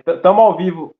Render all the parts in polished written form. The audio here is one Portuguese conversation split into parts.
Estamos ao vivo.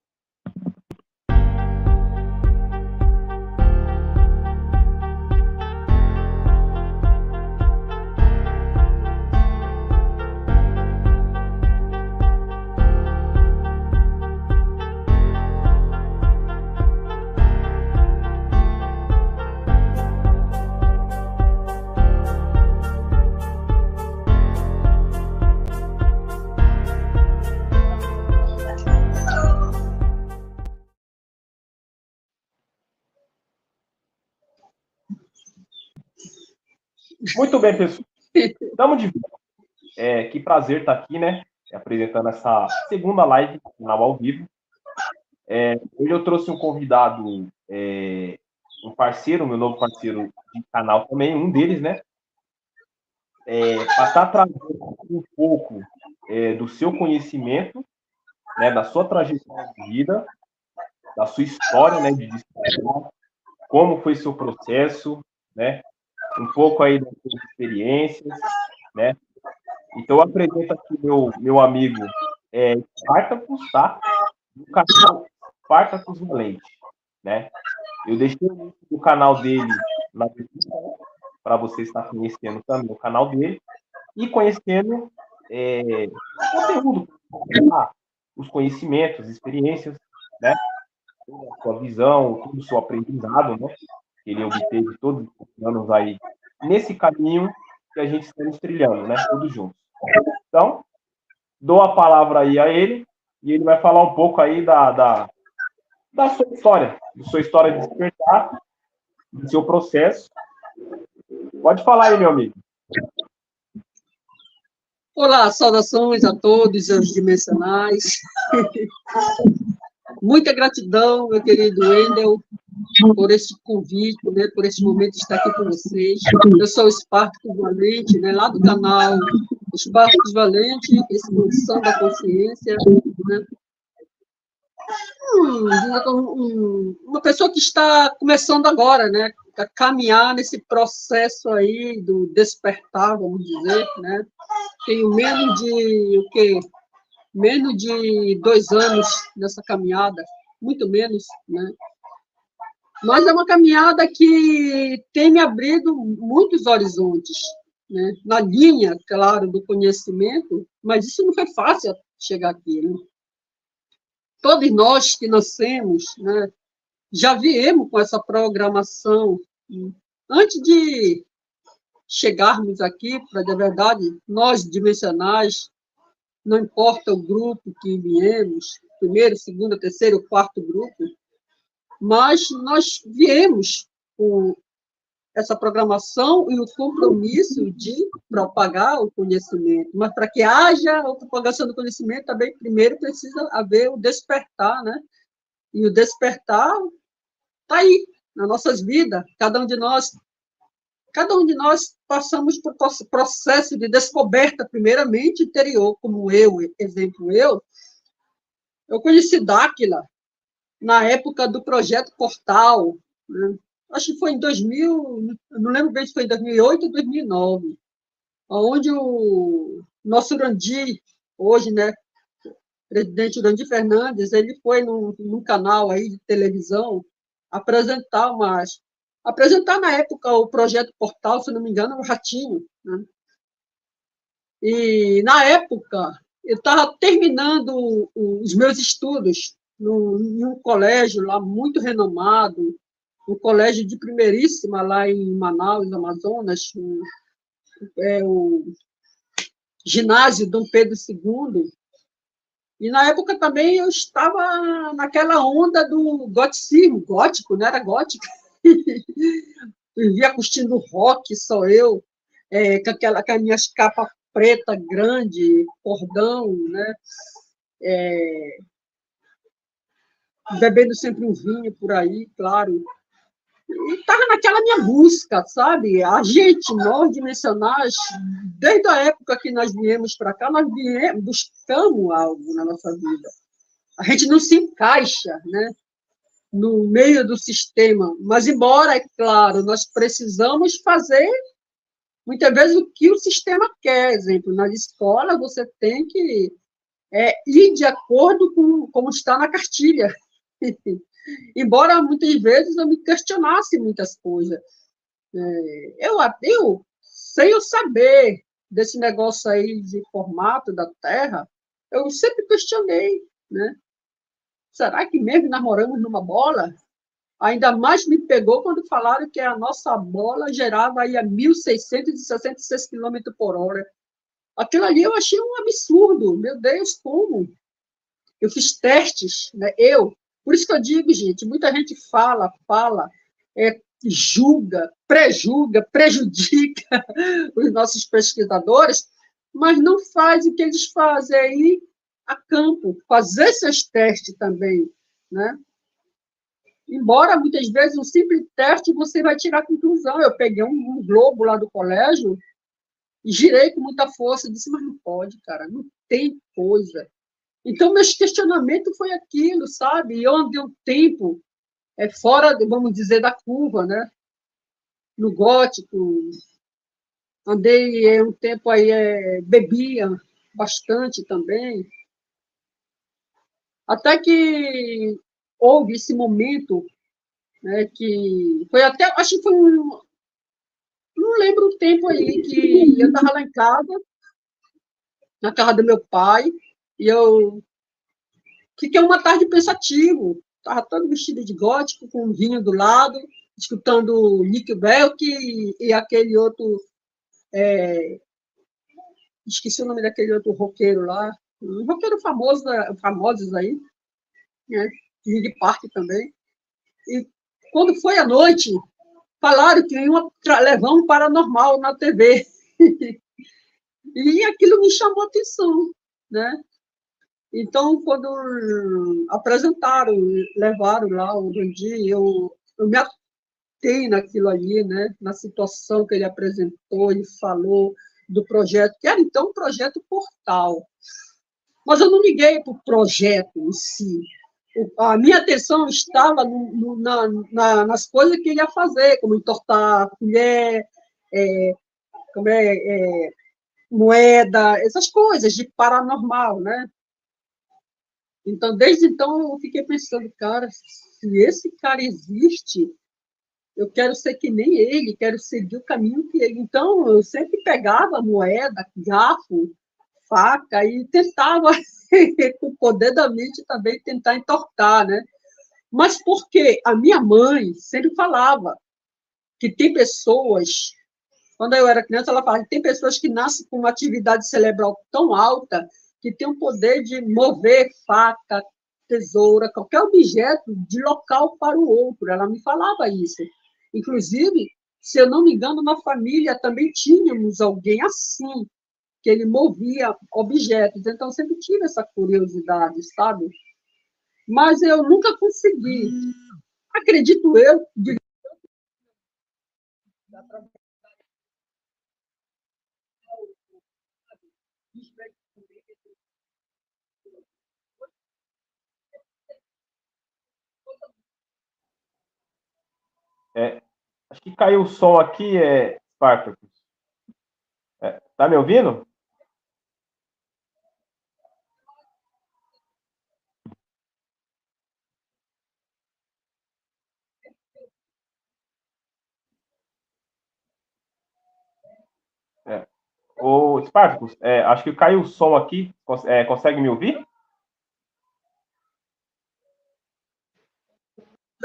Muito bem, pessoal. Estamos de volta. Que prazer estar aqui, né? Apresentando essa segunda live do canal ao vivo. Hoje eu trouxe um convidado, um parceiro, meu novo parceiro de canal também, um deles, né? Para estar trazendo um pouco do seu conhecimento, né? Da sua trajetória de vida, da sua história, né? De despertar, como foi seu processo, né? Um pouco aí das suas experiências, né? Então, eu apresento aqui meu amigo Spartacus, tá? Do canal Spartacus Valente, né? Eu deixei o link do canal dele na descrição, para você estar conhecendo também o canal dele e conhecendo o conteúdo, os conhecimentos, as experiências, né? A sua visão, todo o seu aprendizado, né? Que ele obteve todos os anos aí nesse caminho que a gente está trilhando, né? Todos juntos. Então, dou a palavra aí a ele e ele vai falar um pouco aí da sua história de despertar, do seu processo. Pode falar aí, meu amigo. Olá, saudações a todos os dimensionais. Muita gratidão, meu querido Wendel, por esse convite, né, por esse momento de estar aqui com vocês. Eu sou o Spartacus Valente, né, lá do canal Spartacus Valente, Expansão da Consciência. Né? Uma pessoa que está começando agora, né, a caminhar nesse processo aí do despertar, vamos dizer, né? Tenho menos de 2 anos nessa caminhada, muito menos, né? Mas é uma caminhada que tem me abrido muitos horizontes, né? Na linha, claro, do conhecimento, mas isso não foi fácil chegar aqui, né? Todos nós que nascemos, né, já viemos com essa programação. Antes de chegarmos aqui, para de verdade, nós dimensionais, não importa o grupo que viemos, primeiro, segundo, terceiro, quarto grupo, mas nós viemos com essa programação e o compromisso de propagar o conhecimento. Mas para que haja a propagação do conhecimento, também primeiro precisa haver o despertar, né? E o despertar está aí, nas nossas vidas. Cada um de nós passamos por processo de descoberta, primeiramente interior, como exemplo, eu conheci Dáquila na época do Projeto Portal, né? Acho que foi em 2000, não lembro bem se foi em 2008 ou 2009, onde o nosso Urandir, hoje, né, presidente Urandir Fernandes, ele foi num canal aí de televisão apresentar na época o Projeto Portal, se não me engano, o Ratinho, né? E, na época, eu estava terminando os meus estudos em um colégio lá muito renomado, um colégio de primeiríssima lá em Manaus, Amazonas, o ginásio Dom Pedro II. E, na época, também eu estava naquela onda do goticismo, gótico, não era gótico. Vivia curtindo rock, só eu, com as minhas capas preta grande, cordão, né? Bebendo sempre um vinho por aí, claro. E estava naquela minha busca, sabe? A gente, nós dimensionais, desde a época que nós viemos para cá, nós buscamos algo na nossa vida. A gente não se encaixa, né, no meio do sistema, mas embora, é claro, nós precisamos fazer muitas vezes o que o sistema quer. Exemplo, na escola você tem que ir de acordo com como está na cartilha. Embora muitas vezes eu me questionasse muitas coisas. Sem eu saber desse negócio aí de formato da Terra, eu sempre questionei, né? Será que mesmo namoramos numa bola? Ainda mais me pegou quando falaram que a nossa bola gerava aí a 1.666 km por hora. Aquilo ali eu achei um absurdo. Meu Deus, como? Eu fiz testes, né? Por isso que eu digo, gente, muita gente fala, julga, prejudica os nossos pesquisadores, mas não faz o que eles fazem aí a campo, fazer seus testes também, né? Embora, muitas vezes, um simples teste você vai tirar conclusão. Eu peguei um globo lá do colégio e girei com muita força e disse, mas não pode, cara, não tem coisa. Então, meu questionamento foi aquilo, sabe? Eu andei um tempo fora, vamos dizer, da curva, né? No gótico, andei um tempo aí, bebia bastante também, até que houve esse momento, né, que foi até, acho que foi não lembro o tempo aí, que eu estava lá em casa, na casa do meu pai, e eu fiquei uma tarde pensativo, estava todo vestido de gótico, com um vinho do lado, escutando Nick Belk e aquele outro, esqueci o nome daquele outro roqueiro lá, um roqueiro famoso, famosos aí, né? Linkin Park também. E quando foi à noite, falaram que iam levar um paranormal na TV. E aquilo me chamou a atenção, né? Então, quando apresentaram, levaram lá o Dandi, eu me atei naquilo ali, né? Na situação que ele apresentou, ele falou do projeto, que era então um projeto Portal. Mas eu não liguei para o projeto em si. A minha atenção estava nas coisas que ele ia fazer, como entortar a colher, como moeda, essas coisas de paranormal, né? Então, desde então, eu fiquei pensando, cara, se esse cara existe, eu quero ser que nem ele, quero seguir o caminho que ele. Então, eu sempre pegava moeda, garfo, faca e tentava, com o poder da mente, também tentar entortar, né? Mas porque a minha mãe sempre falava que tem pessoas, quando eu era criança, ela falava que tem pessoas que nascem com uma atividade cerebral tão alta que tem o poder de mover faca, tesoura, qualquer objeto de local para o outro. Ela me falava isso. Inclusive, se eu não me engano, na família também tínhamos alguém assim, que ele movia objetos. Então, eu sempre tive essa curiosidade, sabe? Mas eu nunca consegui. Acredito eu, de Acho que caiu o som aqui, Spartacus. Tá me ouvindo? Ô, Spartacus, acho que caiu o som aqui. Consegue me ouvir?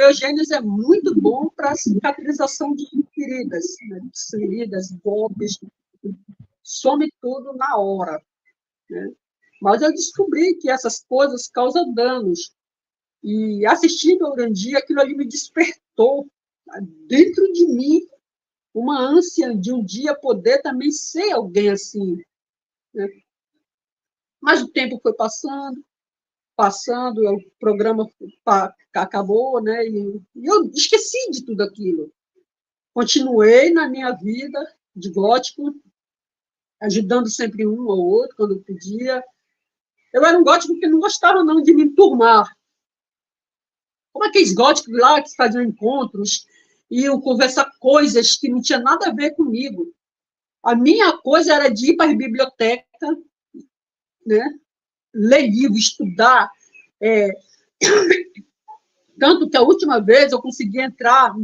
meu gênio é muito bom para cicatrização de feridas, né? Feridas, golpes, some tudo na hora, né? Mas eu descobri que essas coisas causam danos. E assistindo ao Urandi, aquilo ali me despertou dentro de mim uma ânsia de um dia poder também ser alguém assim, né? Mas o tempo foi passando, o programa acabou, né? E eu esqueci de tudo aquilo. Continuei na minha vida de gótico, ajudando sempre um ou outro quando eu podia. Eu era um gótico que não gostava não de me enturmar. Como aqueles góticos lá que faziam encontros, iam conversar coisas que não tinha nada a ver comigo. A minha coisa era de ir para a biblioteca, né? ler livro, estudar. Tanto que a última vez eu consegui entrar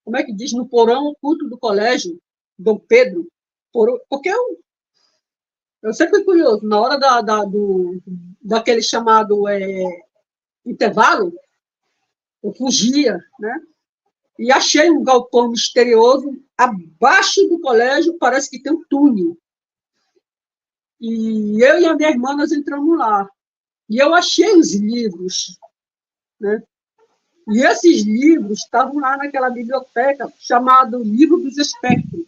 como é que diz, no porão oculto do colégio Dom Pedro, porque eu sempre fui curioso. Na hora daquele chamado intervalo, eu fugia, né? E achei um galpão misterioso abaixo do colégio, parece que tem um túnel. E eu e a minha irmã, nós entramos lá. E eu achei os livros, né? E esses livros estavam lá naquela biblioteca, chamado Livro dos Espectros.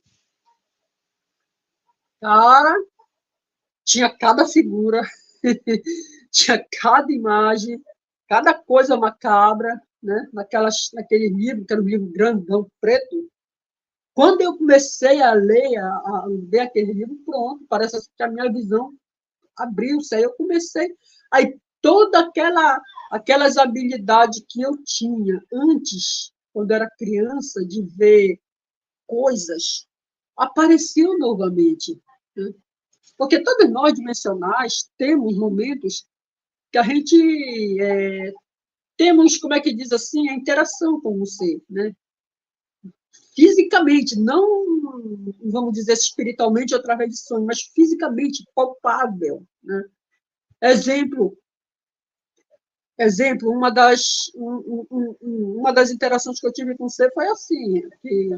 Cara, tinha cada figura, tinha cada imagem, cada coisa macabra, né? Naquele livro, que era um livro grandão, preto. Quando eu comecei a ler aquele livro, pronto, parece que a minha visão abriu-se. Aí eu comecei. Aí toda aquelas habilidades que eu tinha antes, quando era criança, de ver coisas, apareceu novamente. Né? Porque todos nós dimensionais temos momentos que a gente temos, como é que diz assim, a interação com o ser, né? Fisicamente, não, vamos dizer, espiritualmente através de sonho, mas fisicamente palpável, né? Exemplo, uma das interações que eu tive com você foi assim, que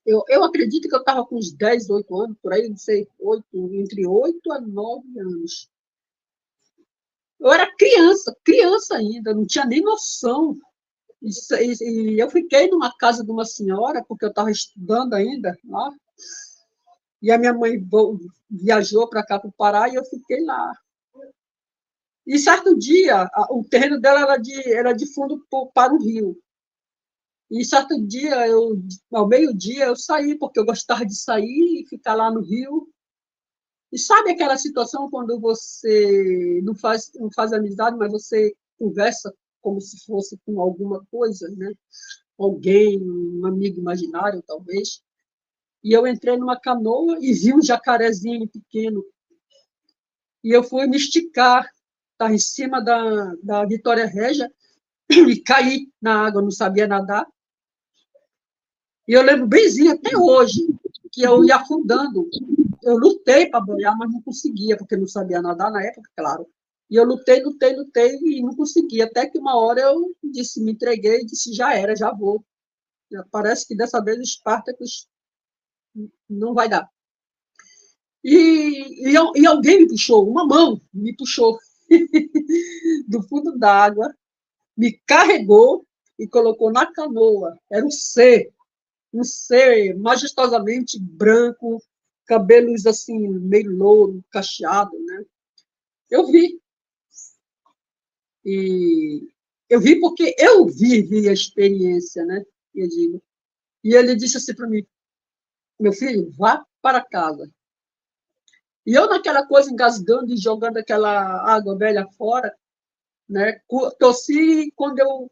eu acredito que eu estava com uns 10, 8 anos, por aí, não sei, entre 8 a 9 anos. Eu era criança ainda, não tinha nem noção. E eu fiquei numa casa de uma senhora, porque eu estava estudando ainda lá, e a minha mãe viajou para cá, para o Pará, e eu fiquei lá. E certo dia, o terreno dela era de fundo para o rio. E certo dia, ao meio-dia, eu saí, porque eu gostava de sair e ficar lá no rio. E sabe aquela situação quando você não faz amizade, mas você conversa como se fosse com alguma coisa, né? Alguém, um amigo imaginário, talvez. E eu entrei numa canoa e vi um jacarezinho pequeno. E eu fui me esticar, estava em cima da Vitória Régia, e caí na água, não sabia nadar. E eu lembro benzinho até hoje, que eu ia afundando. Eu lutei para boiar, mas não conseguia, porque não sabia nadar na época, claro. E eu lutei e não conseguia. Até que uma hora eu me entreguei e disse, já era, já vou. Parece que dessa vez o Spartacus não vai dar. E alguém me puxou, uma mão me puxou do fundo d'água, me carregou e colocou na canoa. Era um ser majestosamente branco, cabelos assim, meio louro, cacheado, né? Eu vi. E eu vi porque eu vivi a experiência, né? Eu digo. E ele disse assim para mim, meu filho, vá para casa. E eu naquela coisa, engasgando e jogando aquela água velha fora, né? Tossi, quando eu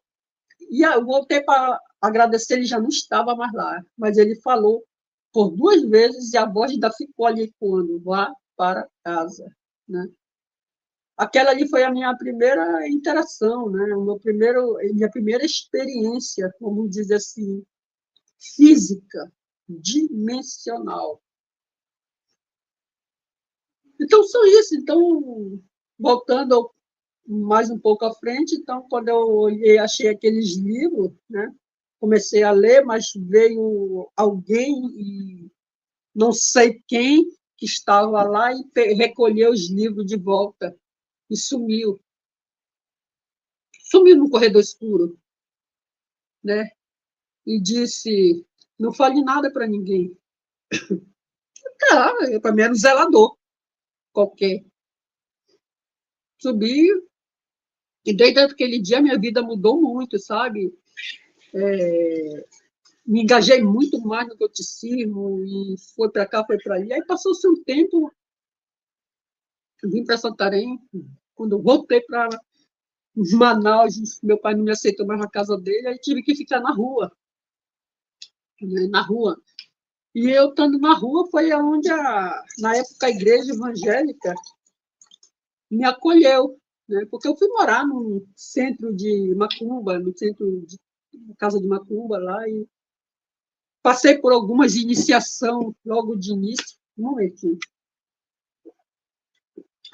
voltei para agradecer, ele já não estava mais lá, mas ele falou por 2 vezes e a voz ainda ficou ali quando vá para casa, né? Aquela ali foi a minha primeira interação, né? Minha primeira experiência, vamos dizer assim, física, dimensional. Então, só isso. Então, voltando mais um pouco à frente, então, quando eu olhei, achei aqueles livros, né? Comecei a ler, mas veio alguém, e não sei quem, que estava lá e recolheu os livros de volta e sumiu. Sumiu no corredor escuro, né? E disse, não fale nada para ninguém. Claro, para mim era um zelador qualquer. Subi, e desde aquele dia minha vida mudou muito, sabe? Me engajei muito mais no catecismo, e foi para cá, foi para ali. Aí passou-se um tempo, vim para Santarém, quando eu voltei para Manaus, meu pai não me aceitou mais na casa dele, aí tive que ficar na rua, né? Na rua. E eu estando na rua foi onde, na época, a igreja evangélica me acolheu, né? Porque eu fui morar no centro de Macumba, no centro de casa de Macumba lá, e passei por algumas iniciações logo de início. Um momentinho.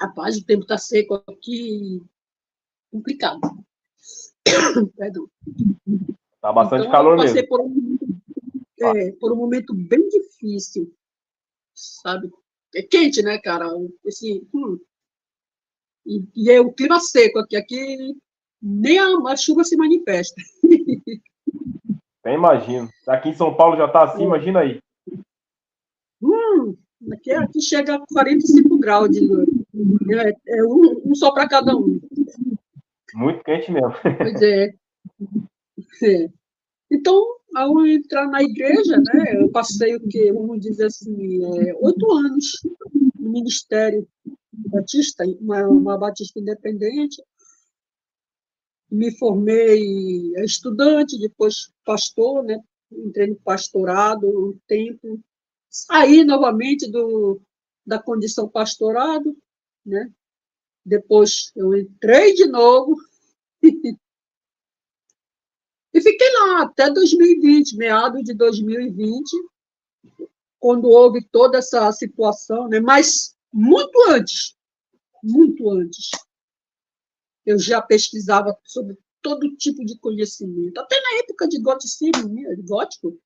Rapaz, o tempo está seco aqui, complicado. Perdão. Tá bastante Então, calor eu passei mesmo. por um momento bem difícil, sabe? É quente, né, cara? E é o clima seco aqui nem a chuva se manifesta. Nem imagino. Aqui em São Paulo já tá assim, imagina aí. Aqui chega a 45 graus de lua. É um só para cada um. Muito quente mesmo. Pois é. Então, ao entrar na igreja, né, eu passei o quê? Vamos dizer assim, 8 anos no ministério batista, uma batista independente. Me formei estudante, depois pastor, né? Entrei no pastorado um tempo. Saí novamente da condição pastorado, né? Depois eu entrei de novo e fiquei lá até 2020, meados de 2020, quando houve toda essa situação, né? Mas muito antes, eu já pesquisava sobre todo tipo de conhecimento, até na época de gótico,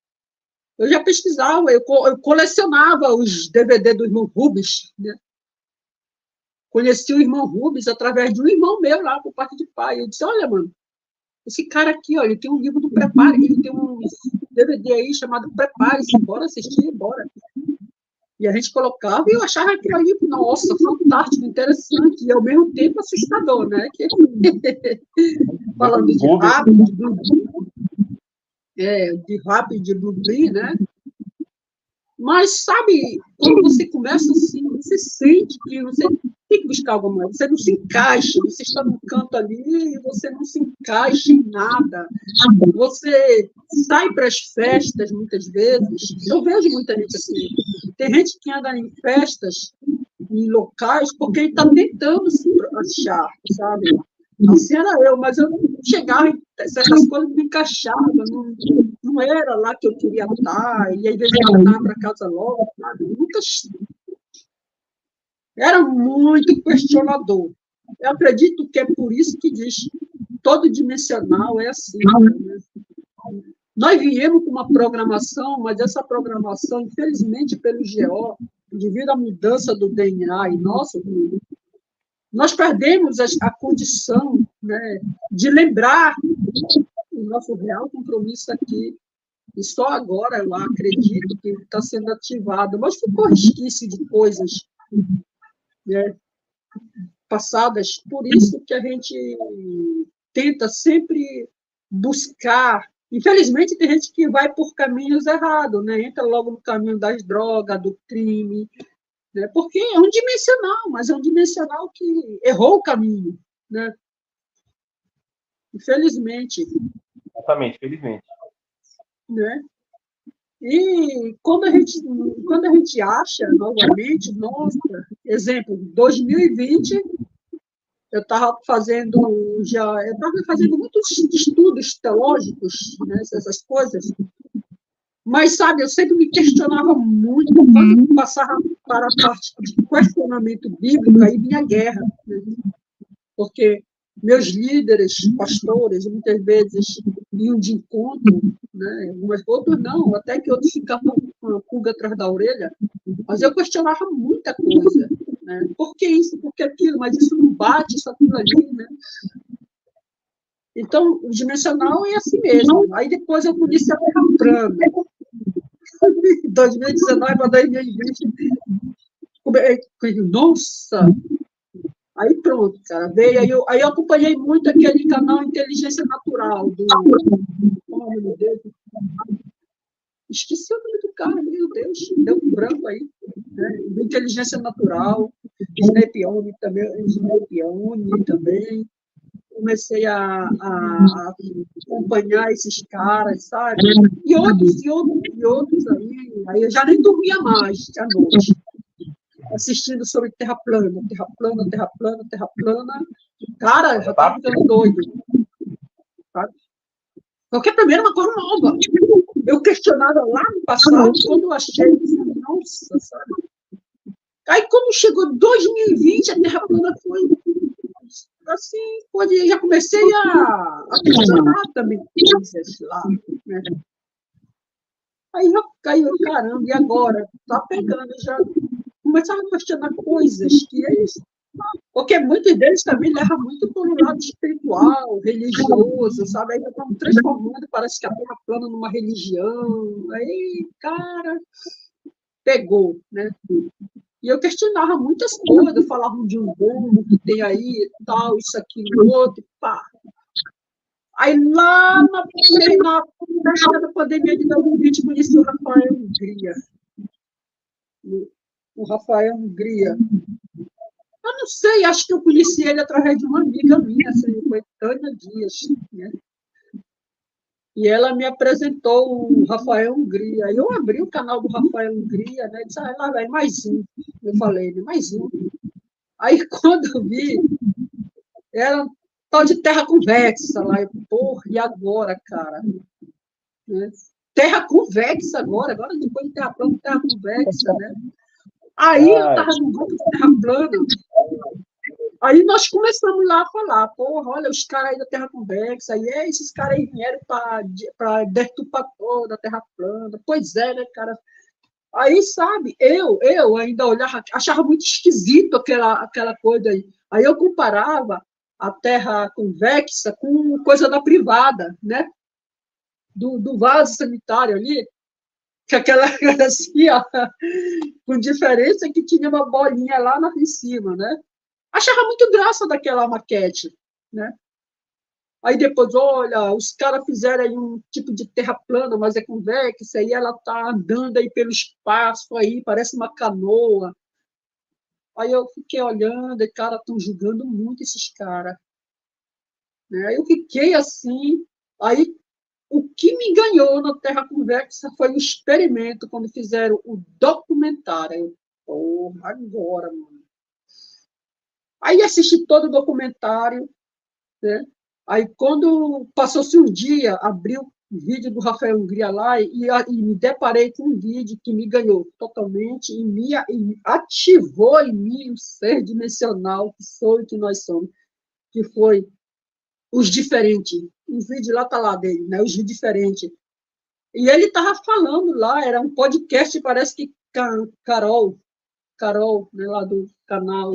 eu já pesquisava, eu colecionava os DVD do irmão Rubens, né? Conheci o irmão Rubens através de um irmão meu lá, por parte de pai. Eu disse, olha, mano, esse cara aqui, ó, ele tem um livro do Prepare, ele tem um DVD aí chamado Prepare-se, bora assistir, bora. E a gente colocava e eu achava aquele ali, nossa, fantástico, interessante, e ao mesmo tempo assustador, né? Falando de rap, de rap, de blueberry, né? Mas, sabe, quando você começa assim, você sente que você tem que buscar alguma coisa, você não se encaixa, você está num canto ali e você não se encaixa em nada. Você sai para as festas, muitas vezes, eu vejo muita gente assim, tem gente que anda em festas, em locais, porque ele está tentando se achar, sabe? Assim era eu, mas eu não chegava em certas coisas, não me encaixava, não era lá que eu queria estar, e às vezes eu voltava para casa logo, sabe? Era muito questionador. Eu acredito que é por isso que diz, todo dimensional é assim, né? Nós viemos com uma programação, mas essa programação, infelizmente, pelo GO, devido à mudança do DNA e nosso, nós perdemos a condição, né, de lembrar o nosso real compromisso aqui. E só agora eu acredito que está sendo ativado, mas ficou resquício de coisas, né, passadas. Por isso que a gente tenta sempre buscar. Infelizmente, tem gente que vai por caminhos errados, né? Entra logo no caminho das drogas, do crime, né? Porque é um dimensional, mas é um dimensional que errou o caminho, né? Infelizmente. Exatamente, felizmente. Né? E quando a gente acha novamente, nossa, exemplo, 2020, eu estava fazendo muitos estudos teológicos, né, essas coisas, mas, sabe, eu sempre me questionava muito quando passava para a parte de questionamento bíblico, aí vinha a guerra, né? Porque meus líderes, pastores, muitas vezes iam de encontro, né? Outros não, até que outros ficavam com a pulga atrás da orelha, mas eu questionava muita coisa, né? Por que isso, por que aquilo, mas isso não bate, isso aquilo ali, né? Então, o dimensional é assim mesmo. Aí depois eu conheci a Terra plana. 2019 para 2020. Nossa! Aí pronto, cara. Veio, aí eu acompanhei muito aquele canal Inteligência Natural, meu Deus. Esqueci o nome do cara, meu Deus, deu um branco aí. Né? Do Inteligência Natural, Snap-on também. comecei a acompanhar esses caras, sabe? E outros aí eu já nem dormia mais à noite, assistindo sobre terra plana, terra plana, terra plana, terra plana. Cara, já estava ficando doido, sabe? Porque primeiro uma coisa nova. Eu questionava lá no passado, quando eu achei, nossa, sabe? Aí, quando chegou 2020, a Terra plana foi assim, já comecei a questionar também coisas lá, né? Aí eu caí, caramba, e agora? Tá pegando, já começava a questionar coisas que eles... Porque muitos deles também levam muito para o lado espiritual, religioso, sabe? Aí estão transformando, parece que a Terra plana numa religião. Aí, cara, pegou, né? E eu questionava muitas coisas, falavam de um bombo que tem aí, tal, isso, aquilo, outro, pá. Aí lá na festa da pandemia de 2020, conheci o Rafael Hungria. O Rafael Hungria. Eu não sei, acho que eu conheci ele através de uma amiga minha, assim, foi Tânia Dias, né? E ela me apresentou o Rafael Hungria. Aí eu abri o canal do Rafael Hungria, né? Disse, lá vai mais um. Eu falei, mais um. Aí, quando eu vi, era um tal de terra convexa lá. Eu, porra, e agora, cara? Né? Terra convexa agora depois de terra plana, terra convexa, né? Aí eu estava no grupo de terra plana. Aí nós começamos lá a falar, porra, olha, os caras aí da Terra Convexa, aí esses caras aí vieram para deturpar toda a Terra plana. Pois é, né, cara? Aí, sabe, eu ainda olhava, achava muito esquisito aquela coisa aí. Aí eu comparava a Terra convexa com coisa da privada, né? Do vaso sanitário ali, que aquela assim, ó, com diferença que tinha uma bolinha lá em cima, né? Achava muito graça daquela maquete, né? Aí depois, olha, os caras fizeram aí um tipo de terra plana, mas é convexa, aí ela tá andando aí pelo espaço, aí parece uma canoa. Aí eu fiquei olhando, e, cara, estão julgando muito esses caras. Né? Aí eu fiquei assim, aí o que me ganhou na Terra Convexa foi o experimento, quando fizeram o documentário. Eu, porra, agora, mano. Aí assisti todo o documentário, né? Aí, quando passou-se um dia, abriu o vídeo do Rafael Hungria lá e me deparei com um vídeo que me ganhou totalmente e ativou em mim o ser dimensional que sou e que nós somos, que foi os diferentes. O vídeo lá está lá dele, né? Os diferentes. E ele estava falando lá, era um podcast, parece que Carol, né, lá do canal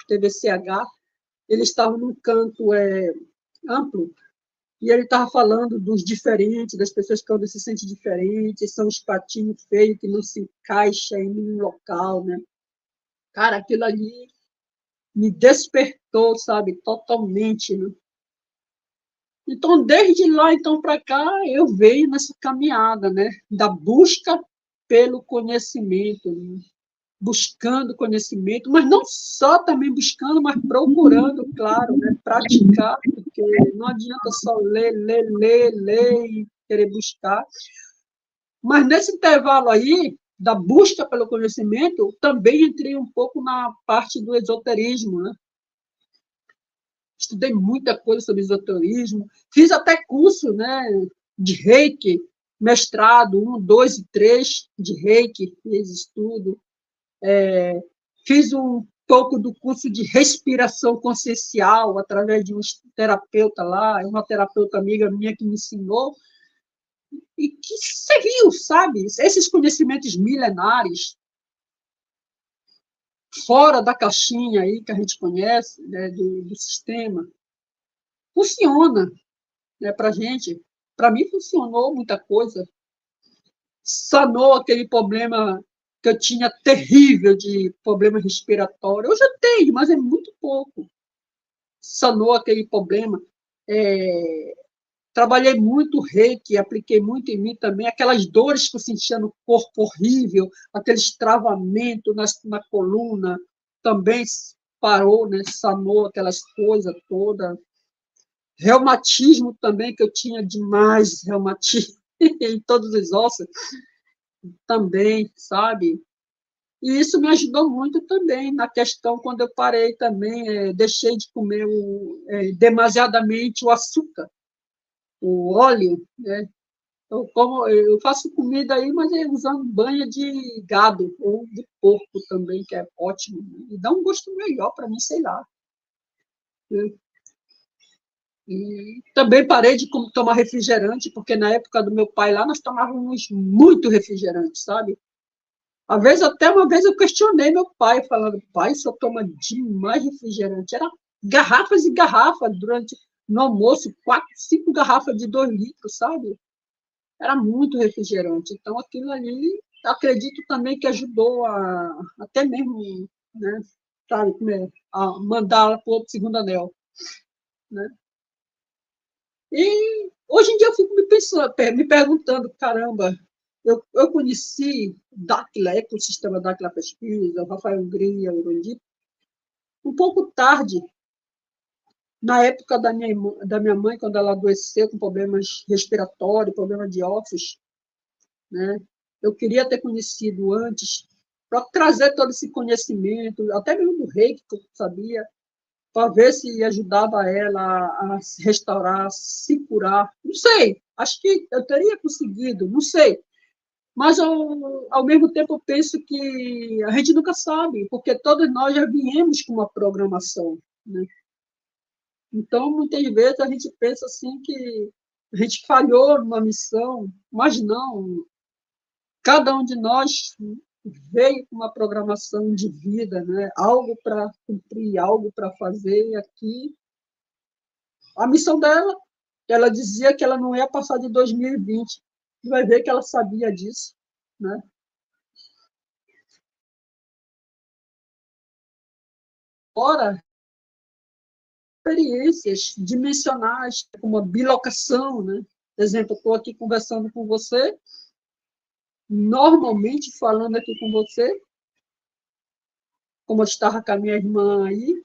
TVCH, eles estavam num canto amplo, e ele estava falando dos diferentes, das pessoas que quando se sentem diferentes, são os patinhos feios que não se encaixam em nenhum local, né? Cara, aquilo ali me despertou, sabe, totalmente, né? Então, desde lá então para cá, eu venho nessa caminhada, né, da busca pelo conhecimento, né? Buscando conhecimento, mas não só também buscando, mas procurando, claro, né, praticar, porque não adianta só ler e querer buscar. Mas nesse intervalo aí, da busca pelo conhecimento, também entrei um pouco na parte do esoterismo, né? Estudei muita coisa sobre esoterismo, fiz até curso, né, de Reiki, mestrado 1, 2 e 3 de Reiki, fiz estudo. Fiz um pouco do curso de respiração consciencial através de um terapeuta lá, uma terapeuta amiga minha que me ensinou, e que serviu, sabe? Esses conhecimentos milenares, fora da caixinha aí que a gente conhece, né, do sistema, funciona, né, para a gente. Para mim funcionou muita coisa, sanou aquele problema que eu tinha terrível de problema respiratório. Eu já tenho, mas é muito pouco. Sanou aquele problema. Trabalhei muito reiki, apliquei muito em mim também, aquelas dores que eu sentia no corpo horrível, aqueles travamentos na coluna, também parou, né? Sanou aquelas coisas todas. reumatismo também, que eu tinha demais reumatismo em todos os ossos também, sabe? E isso me ajudou muito também na questão quando eu parei também, deixei de comer demasiadamente o açúcar, o óleo, né? Eu faço comida aí, mas é usando banha de gado ou de porco também, que é ótimo, né? E dá um gosto melhor para mim, sei lá. Né? E também parei de tomar refrigerante, porque na época do meu pai lá, nós tomávamos muito refrigerante, sabe? Às vezes, até uma vez eu questionei meu pai, falando, pai, só toma demais refrigerante. Era garrafas e garrafas durante no almoço, 4, 5 garrafas de 2 litros, sabe? Era muito refrigerante. Então, aquilo ali, acredito também que ajudou até mesmo, né, sabe, a mandar para o outro segundo anel. Né? E hoje em dia eu fico me perguntando, caramba, eu conheci Dáquila, ecossistema Dáquila Pesquisa, o Rafael Hungria, o Urundi, um pouco tarde, na época da minha mãe, quando ela adoeceu com problemas respiratórios, problemas de ossos, né? Eu queria ter conhecido antes, para trazer todo esse conhecimento, até mesmo do reiki, que eu sabia, para ver se ajudava ela a se restaurar, a se curar. Não sei, acho que eu teria conseguido, não sei. Mas, ao mesmo tempo, eu penso que a gente nunca sabe, porque todos nós já viemos com uma programação. Né? Então, muitas vezes, a gente pensa assim que a gente falhou numa missão, mas não. Cada um de nós veio com uma programação de vida, né? Algo para cumprir, algo para fazer aqui. A missão dela, ela dizia que ela não ia passar de 2020. Você vai ver que ela sabia disso. Né? Fora experiências dimensionais, como a bilocação. Né? Por exemplo, eu estou aqui conversando com você, normalmente falando aqui com você, como eu estava com a minha irmã aí,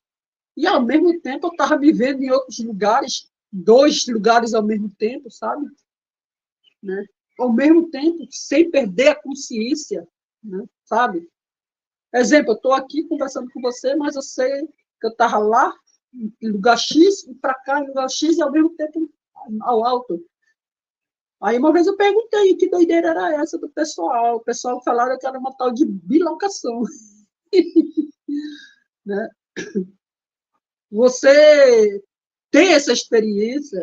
e, ao mesmo tempo, eu estava vivendo em outros lugares, 2 lugares ao mesmo tempo, sabe? Né? Ao mesmo tempo, sem perder a consciência, né? Sabe? Exemplo, eu estou aqui conversando com você, mas eu sei que eu estava lá, em lugar X, e para cá, em lugar X, e ao mesmo tempo ao alto. Aí, uma vez eu perguntei que doideira era essa do pessoal. O pessoal falaram que era uma tal de bilocação. Né? Você ter essa experiência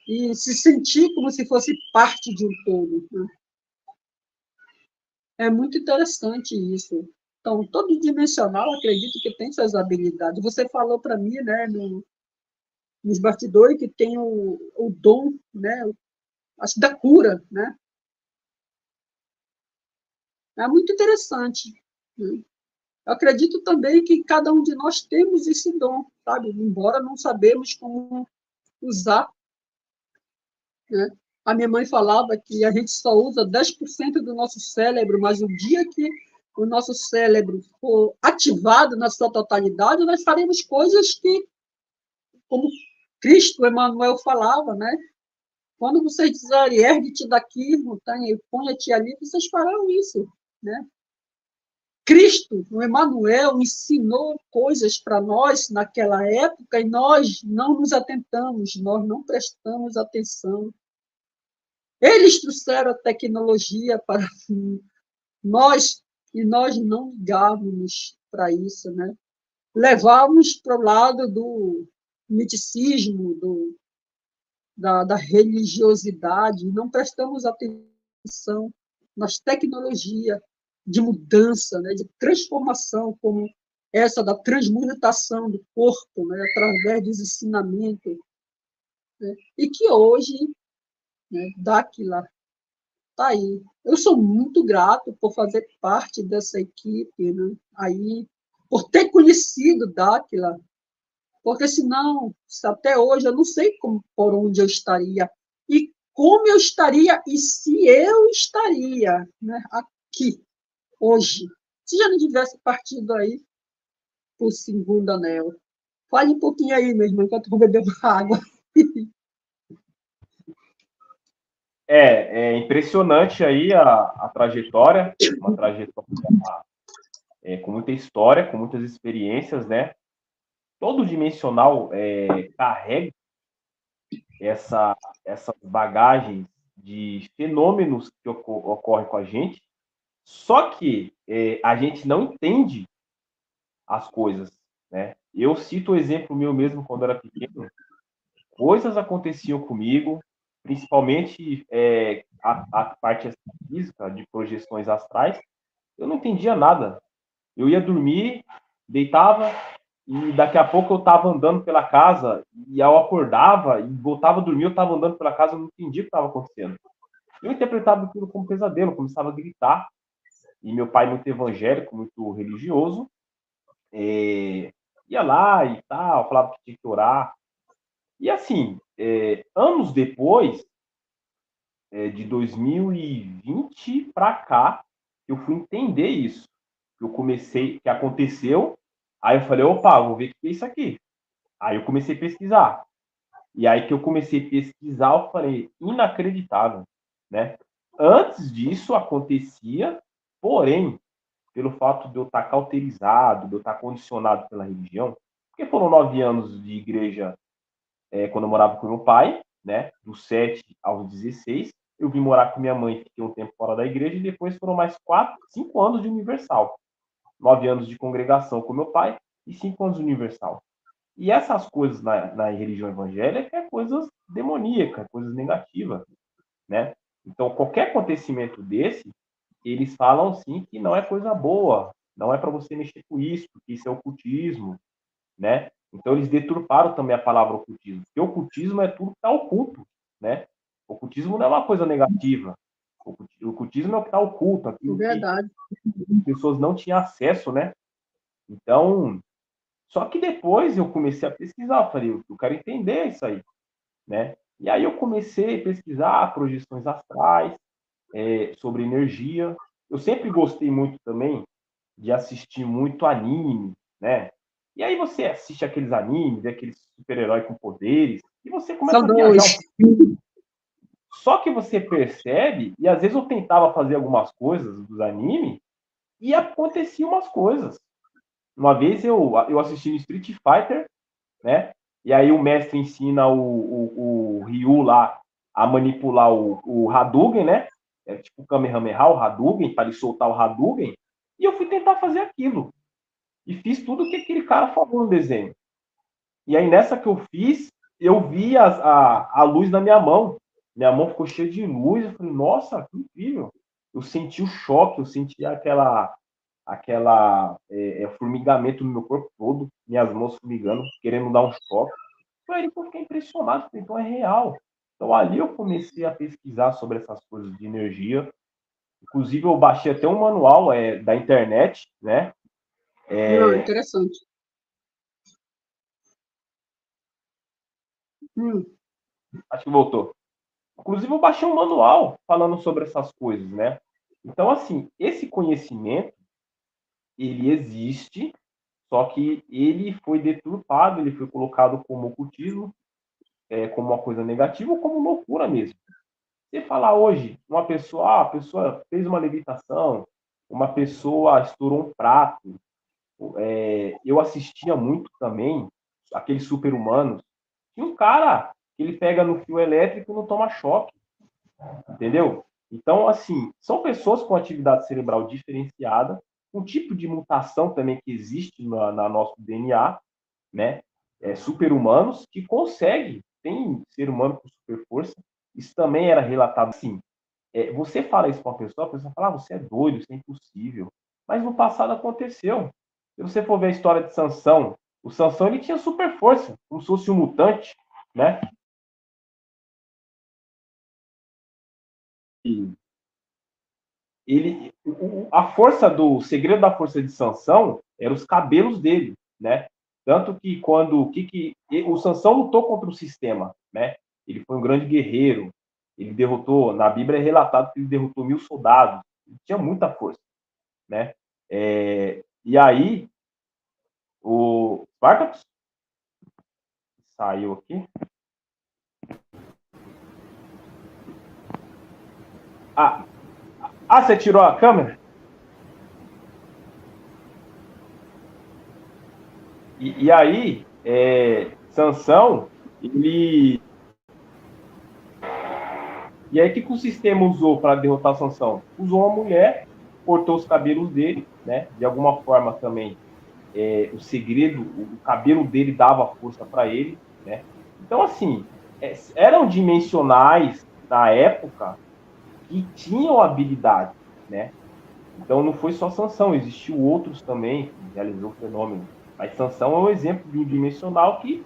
e se sentir como se fosse parte de um todo. Né? É muito interessante isso. Então, todo dimensional, acredito que tem suas habilidades. Você falou para mim, né, nos bastidores, que tem o dom, né, acho, da cura. Né? É muito interessante. Né? Eu acredito também que cada um de nós temos esse dom, sabe? Embora não sabemos como usar. Né? A minha mãe falava que a gente só usa 10% do nosso cérebro, mas o dia que o nosso cérebro for ativado na sua totalidade, nós faremos coisas que, como Cristo, Emmanuel, falava, né? Quando vocês dizerem, ergue-te daqui, montanha, e ponha-te ali, vocês farão isso. Né? Cristo, o Emmanuel, ensinou coisas para nós naquela época e nós não nos atentamos, nós não prestamos atenção. Eles trouxeram a tecnologia para nós e nós não ligávamos para isso, né? Levávamos para o lado do miticismo, da religiosidade, não prestamos atenção nas tecnologias de mudança, né? De transformação, como essa da transmutação do corpo, né? Através dos ensinamentos, né? E que hoje, né, Dáquila tá aí. Eu sou muito grato por fazer parte dessa equipe, né? Aí, por ter conhecido Dáquila, porque senão, até hoje, eu não sei por onde eu estaria, e como eu estaria, e se eu estaria, né, aqui, hoje, se já não tivesse partido aí para o segundo anel. Fale um pouquinho aí, meu irmão, enquanto eu vou beber água. É impressionante aí a trajetória, uma trajetória com muita história, com muitas experiências, né? Todo dimensional carrega essas bagagens de fenômenos que ocorrem com a gente, só que a gente não entende as coisas, né? Eu cito o exemplo meu mesmo quando era pequeno, coisas aconteciam comigo, principalmente a parte física de projeções astrais, eu não entendia nada. Eu ia dormir, deitava, e daqui a pouco eu estava andando pela casa, e eu acordava e voltava a dormir, eu estava andando pela casa, eu não entendia o que estava acontecendo. Eu interpretava aquilo como pesadelo, começava a gritar, e meu pai, muito evangélico, muito religioso, ia lá e tal, falava que tinha que orar. E assim, anos depois, de 2020 para cá, eu fui entender isso. Eu comecei, que aconteceu, aí eu falei, opa, vou ver o que é isso aqui. Aí eu comecei a pesquisar. E aí que eu comecei a pesquisar, eu falei, inacreditável, né? Antes disso acontecia, porém, pelo fato de eu estar cauterizado, de eu estar condicionado pela religião, porque foram 9 anos de igreja quando eu morava com meu pai, né? Dos 7 aos 16, eu vim morar com minha mãe, fiquei um tempo fora da igreja, e depois foram mais 4, 5 anos de universal. 9 anos de congregação com meu pai e 5 anos de universal. E essas coisas na religião evangélica é coisas demoníacas, coisas negativas, né? Então, qualquer acontecimento desse, eles falam sim que não é coisa boa, não é para você mexer com isso, porque isso é ocultismo, né? Então, eles deturparam também a palavra ocultismo, porque ocultismo é tudo que está oculto, né? O ocultismo não é uma coisa negativa. O ocultismo é o que está oculto, aquilo que Verdade. as pessoas não tinham acesso, né? Então, só que depois eu comecei a pesquisar, eu falei, eu quero entender isso aí, né? E aí eu comecei a pesquisar projeções astrais, sobre energia. Eu sempre gostei muito também de assistir muito anime, né? E aí você assiste aqueles animes, vê aqueles super-herói com poderes, e você São começa a viajar um dois. pouco. Só que você percebe, e às vezes eu tentava fazer algumas coisas dos animes, e aconteciam umas coisas. Uma vez eu assisti no Street Fighter, né? E aí o mestre ensina o Ryu lá a manipular o Hadouken, né? É tipo o Kamehameha, o Hadouken, para ele soltar o Hadouken. E eu fui tentar fazer aquilo. E fiz tudo o que aquele cara falou no desenho. E aí nessa que eu fiz, eu vi a luz na minha mão. Minha mão ficou cheia de luz. Eu falei, nossa, que incrível. Eu senti o choque, eu senti aquela formigamento no meu corpo todo, minhas mãos formigando, querendo dar um choque. Foi aí que eu fiquei impressionado, falei, então é real. Então ali eu comecei a pesquisar sobre essas coisas de energia. Inclusive eu baixei até um manual da internet, né? Não, interessante. Acho que voltou. Inclusive eu baixei um manual falando sobre essas coisas, né? Então assim, esse conhecimento ele existe, só que ele foi deturpado, ele foi colocado como ocultismo, como uma coisa negativa ou como loucura mesmo. Você falar hoje, uma pessoa, a pessoa fez uma levitação, uma pessoa estourou um prato. Eu assistia muito também aqueles super-humanos. Tinha um cara que ele pega no fio elétrico e não toma choque, entendeu? Então, assim, são pessoas com atividade cerebral diferenciada, um tipo de mutação também que existe na nosso DNA, né? Super-humanos que conseguem, tem ser humano com super força. Isso também era relatado assim. Você fala isso para uma pessoa, a pessoa fala, você é doido, isso é impossível. Mas no passado aconteceu. Se você for ver a história de Sansão, o Sansão ele tinha super força, como se fosse um mutante, né? E o segredo da força de Sansão eram os cabelos dele, né? Tanto que quando o Sansão lutou contra o sistema, né? Ele foi um grande guerreiro, ele derrotou, na Bíblia é relatado que ele derrotou 1000 soldados, ele tinha muita força, né? E aí o Spartacus saiu aqui. Ah, você tirou a câmera? E aí, Sansão, ele... E aí, o que o sistema usou para derrotar Sansão? Usou uma mulher, cortou os cabelos dele, né? De alguma forma também, o segredo, o cabelo dele dava força para ele, né? Então, assim, eram dimensionais na época que tinham habilidade, né? Então, não foi só Sansão, existiu outros também que realizou o fenômeno. Mas Sansão é um exemplo de um dimensional que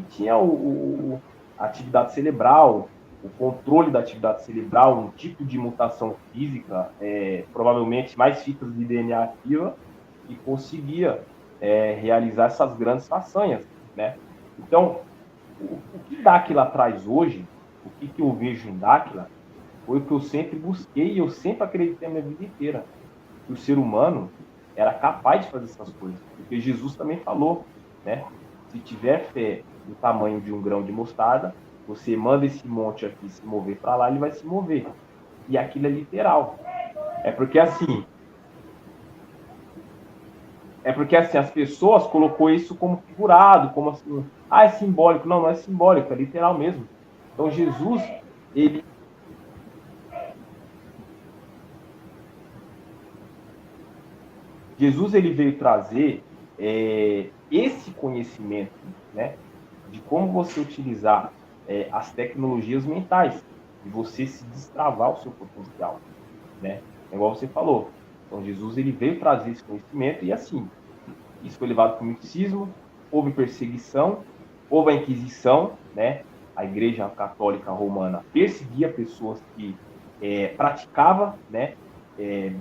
tinha a atividade cerebral, o controle da atividade cerebral, um tipo de mutação física, provavelmente mais fitas de DNA ativa, e conseguia realizar essas grandes façanhas, né? Então, o que Dáquila traz hoje, o que eu vejo em Dáquila, foi o que eu sempre busquei e eu sempre acreditei a minha vida inteira, que o ser humano era capaz de fazer essas coisas, porque Jesus também falou, né? Se tiver fé do tamanho de um grão de mostarda, você manda esse monte aqui se mover para lá, ele vai se mover. E aquilo é literal. É porque assim, as pessoas colocou isso como figurado, como assim, é simbólico. Não, não é simbólico, é literal mesmo. Então Jesus, ele veio trazer esse conhecimento, né, de como você utilizar as tecnologias mentais, de você se destravar o seu potencial, né? É igual você falou. Então Jesus ele veio trazer esse conhecimento e assim, isso foi levado para o misticismo, houve perseguição, houve a Inquisição, né? A Igreja Católica Romana perseguia pessoas que praticava, né?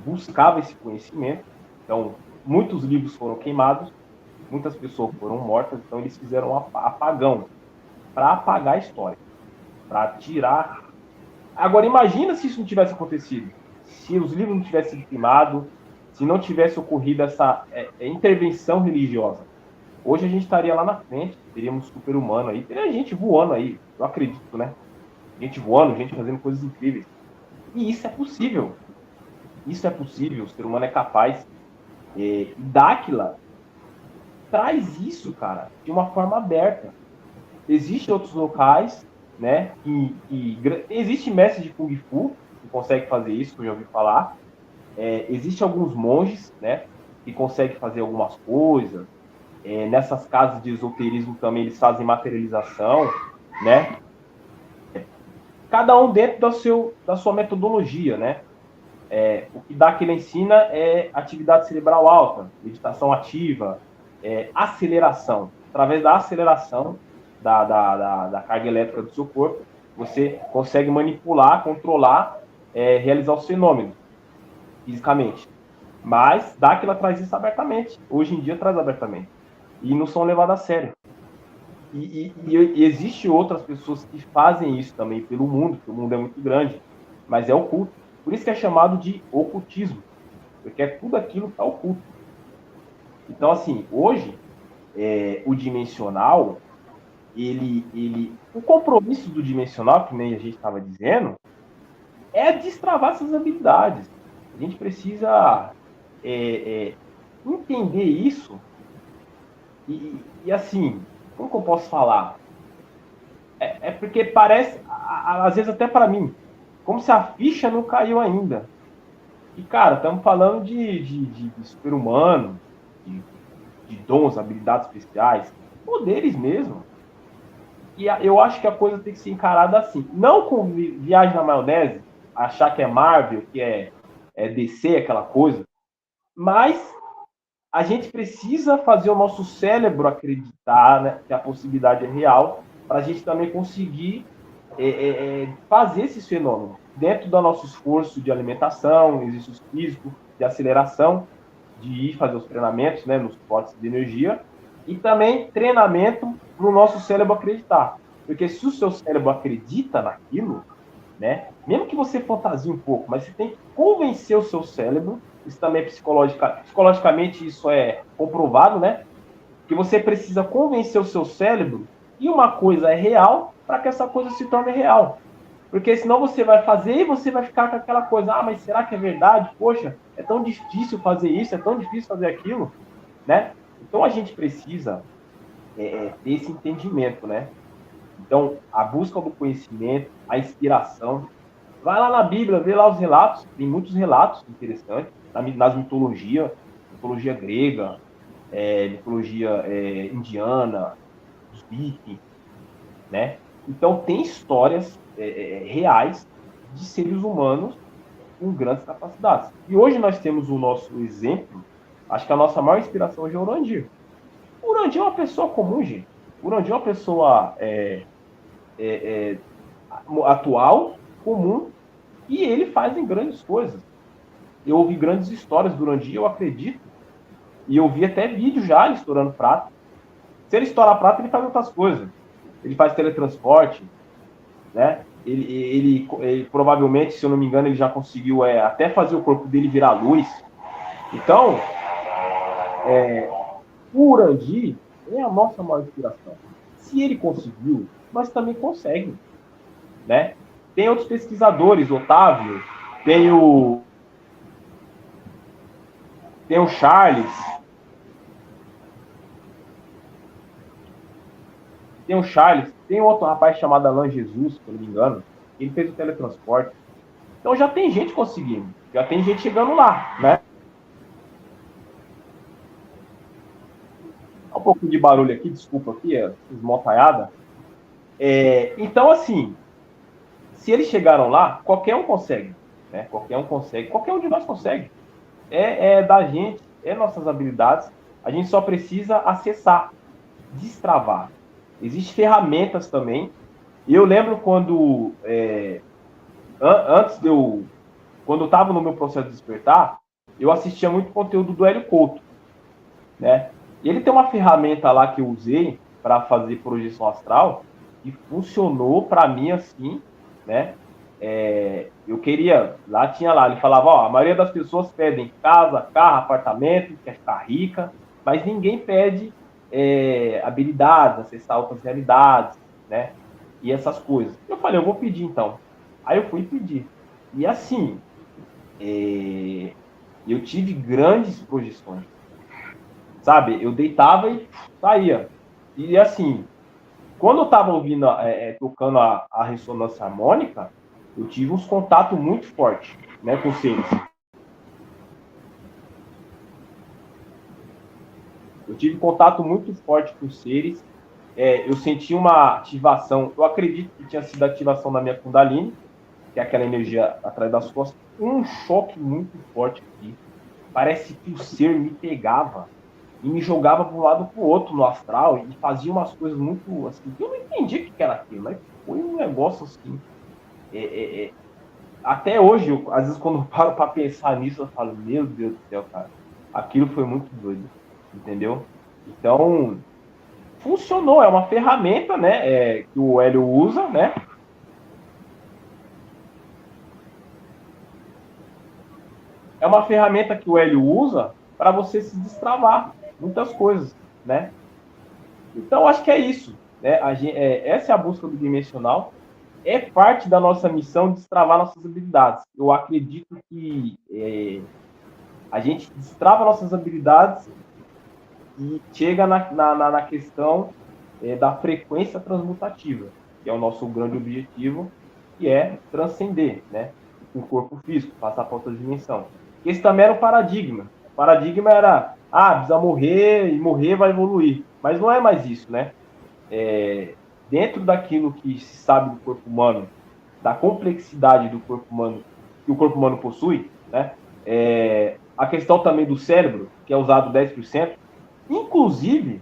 Buscava esse conhecimento. Então, muitos livros foram queimados, muitas pessoas foram mortas, então eles fizeram um apagão para apagar a história, para tirar. Agora, imagina se isso não tivesse acontecido, se os livros não tivessem sido queimados, se não tivesse ocorrido essa intervenção religiosa. Hoje a gente estaria lá na frente, teríamos super-humano aí, teria gente voando aí, eu acredito, né? Gente voando, gente fazendo coisas incríveis. E isso é possível. Isso é possível, o ser humano é capaz. E Dáquila traz isso, cara, de uma forma aberta. Existem outros locais, né? Existe mestre de Kung Fu que consegue fazer isso, que eu já ouvi falar. Existem alguns monges, né? Que conseguem fazer algumas coisas. Nessas casas de esoterismo também eles fazem materialização, né? Cada um dentro da sua metodologia, né? O que Dáquila ensina é atividade cerebral alta, meditação ativa, aceleração. Através da aceleração da carga elétrica do seu corpo, você consegue manipular, controlar, realizar os fenômenos fisicamente. Mas Dáquila traz isso abertamente. Hoje em dia traz abertamente. E não são levados a sério. E existe outras pessoas que fazem isso também pelo mundo, porque o mundo é muito grande, mas é oculto. Por isso que é chamado de ocultismo, porque é tudo aquilo que está oculto. Então, assim, hoje, o dimensional, o compromisso do dimensional, que nem a gente estava dizendo, é destravar essas habilidades. A gente precisa entender isso e assim, como que eu posso falar? Porque parece, às vezes até para mim, como se a ficha não caiu ainda. E, cara, estamos falando de super-humano, de dons, habilidades especiais, poderes mesmo. E eu acho que a coisa tem que ser encarada assim. Não com viagem na maionese, achar que é Marvel, que é DC, aquela coisa. Mas a gente precisa fazer o nosso cérebro acreditar, né, que a possibilidade é real, para a gente também conseguir fazer esses fenômenos. Dentro do nosso esforço de alimentação, exercício físico, de aceleração, de ir fazer os treinamentos, né, nos potes de energia, e também treinamento para o nosso cérebro acreditar. Porque se o seu cérebro acredita naquilo, né, mesmo que você fantasie um pouco, mas você tem que convencer o seu cérebro, isso também é psicologicamente isso é comprovado, né, que você precisa convencer o seu cérebro que uma coisa é real para que essa coisa se torne real. Porque senão você vai fazer e você vai ficar com aquela coisa, mas será que é verdade? Poxa, é tão difícil fazer isso, é tão difícil fazer aquilo, né? Então a gente precisa ter esse entendimento, né? Então, a busca do conhecimento, a inspiração. Vai lá na Bíblia, vê lá os relatos, tem muitos relatos interessantes, nas mitologias, mitologia grega, mitologia indiana, os vikings, né? Então, tem histórias reais de seres humanos com grandes capacidades. E hoje nós temos o nosso exemplo, acho que a nossa maior inspiração hoje é o Urandir. O Urandir é uma pessoa comum, gente. O Urandir é uma pessoa atual, comum, e ele faz em grandes coisas. Eu ouvi grandes histórias do Urandir, eu acredito, e eu vi até vídeo já ele estourando prata. Se ele estourar prata, ele faz outras coisas. Ele faz teletransporte, né? Ele provavelmente, se eu não me engano, ele já conseguiu até fazer o corpo dele virar luz. Então, o Urandir é a nossa maior inspiração. Se ele conseguiu, nós também conseguimos, né? Tem outros pesquisadores, Otávio, tem o Charles, tem outro rapaz chamado Alan Jesus, se eu não me engano, ele fez o teletransporte. Então já tem gente conseguindo, já tem gente chegando lá, né? Um pouco de barulho aqui, desculpa aqui, esmotaiada. Então, assim, se eles chegaram lá, qualquer um consegue, né? Qualquer um de nós consegue. Da gente, nossas habilidades, a gente só precisa acessar, destravar. Existem ferramentas também. E eu lembro quando, quando eu estava no meu processo de despertar, eu assistia muito conteúdo do Hélio Couto, né? E ele tem uma ferramenta lá que eu usei para fazer projeção astral que funcionou para mim assim, né? Eu queria, ele falava, a maioria das pessoas pedem casa, carro, apartamento, quer ficar rica, mas ninguém pede habilidades, acessar outras realidades, né? E essas coisas. Eu falei, eu vou pedir então. Aí eu fui pedir. E assim, eu tive grandes projeções, sabe? Eu deitava e saía. E assim, quando eu estava ouvindo, tocando a ressonância harmônica, eu tive uns contatos muito fortes, né, com seres. Eu tive contato muito forte com seres. Eu senti uma ativação, eu acredito que tinha sido a ativação da minha Kundalini, que é aquela energia atrás das costas, um choque muito forte aqui. Parece que o ser me pegava e me jogava de um lado para o outro no astral e fazia umas coisas muito assim, que eu não entendi o que era aquilo, mas foi um negócio assim. Até hoje, às vezes, quando eu paro para pensar nisso, eu falo, meu Deus do céu, cara, aquilo foi muito doido, entendeu? Então, funcionou, é uma ferramenta, né, que o Hélio usa, né? É uma ferramenta que o Hélio usa para você se destravar muitas coisas, né? Então, acho que é isso, né? Essa é a busca do dimensional, é parte da nossa missão destravar nossas habilidades. Eu acredito que a gente destrava nossas habilidades e chega na questão da frequência transmutativa, que é o nosso grande objetivo, que é transcender, né, o corpo físico, passar para outra dimensão. Esse também era o paradigma. O paradigma era, precisa morrer, e morrer vai evoluir. Mas não é mais isso, né? Dentro daquilo que se sabe do corpo humano, da complexidade do corpo humano, que o corpo humano possui, né? A questão também do cérebro, que é usado 10%. Inclusive,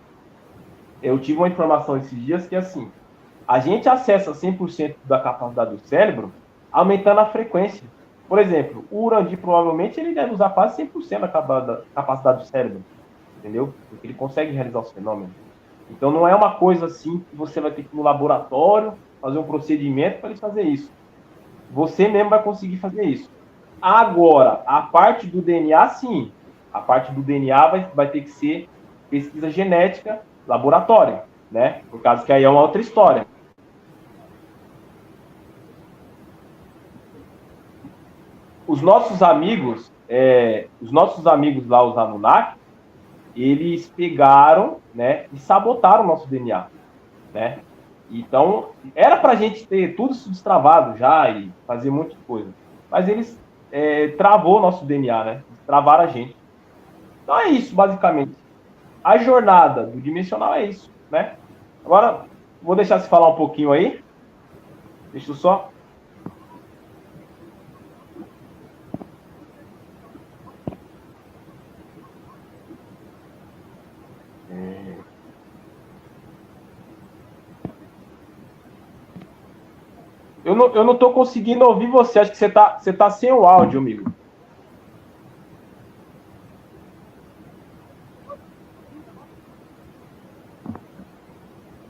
eu tive uma informação esses dias que, assim, a gente acessa 100% da capacidade do cérebro aumentando a frequência. Por exemplo, o Urandir provavelmente ele deve usar quase 100% da capacidade do cérebro, entendeu? Porque ele consegue realizar os fenômenos. Então, não é uma coisa assim que você vai ter que ir no laboratório fazer um procedimento para ele fazer isso. Você mesmo vai conseguir fazer isso. Agora, a parte do DNA, sim. A parte do DNA vai ter que ser pesquisa genética, laboratório, né? Por causa que aí é uma outra história. os nossos amigos lá, os Anunnaki, eles pegaram, né, e sabotaram o nosso DNA, né? Então, era para a gente ter tudo isso destravado já e fazer muita coisa. Mas eles travou o nosso DNA, né? Eles travaram a gente. Então é isso, basicamente. A jornada do dimensional é isso, né? Agora, vou deixar você falar um pouquinho aí. Deixa eu só... Eu não tô conseguindo ouvir você. Acho que você tá sem o áudio, amigo.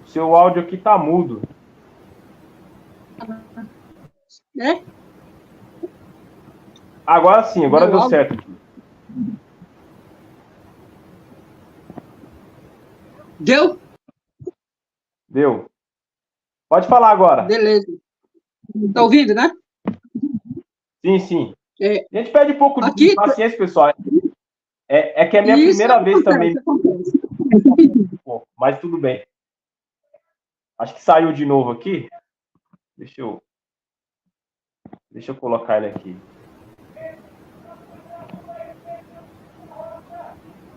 O seu áudio aqui tá mudo. É? Agora sim, agora deu certo aqui. Deu? Deu. Pode falar agora. Beleza. Tá ouvindo, né? Sim, sim. É, A gente pede um pouco de aqui, paciência, pessoal. É que é a minha isso primeira vez também. acontece. Mas tudo bem. Acho que saiu de novo aqui. Deixa eu colocar ele aqui.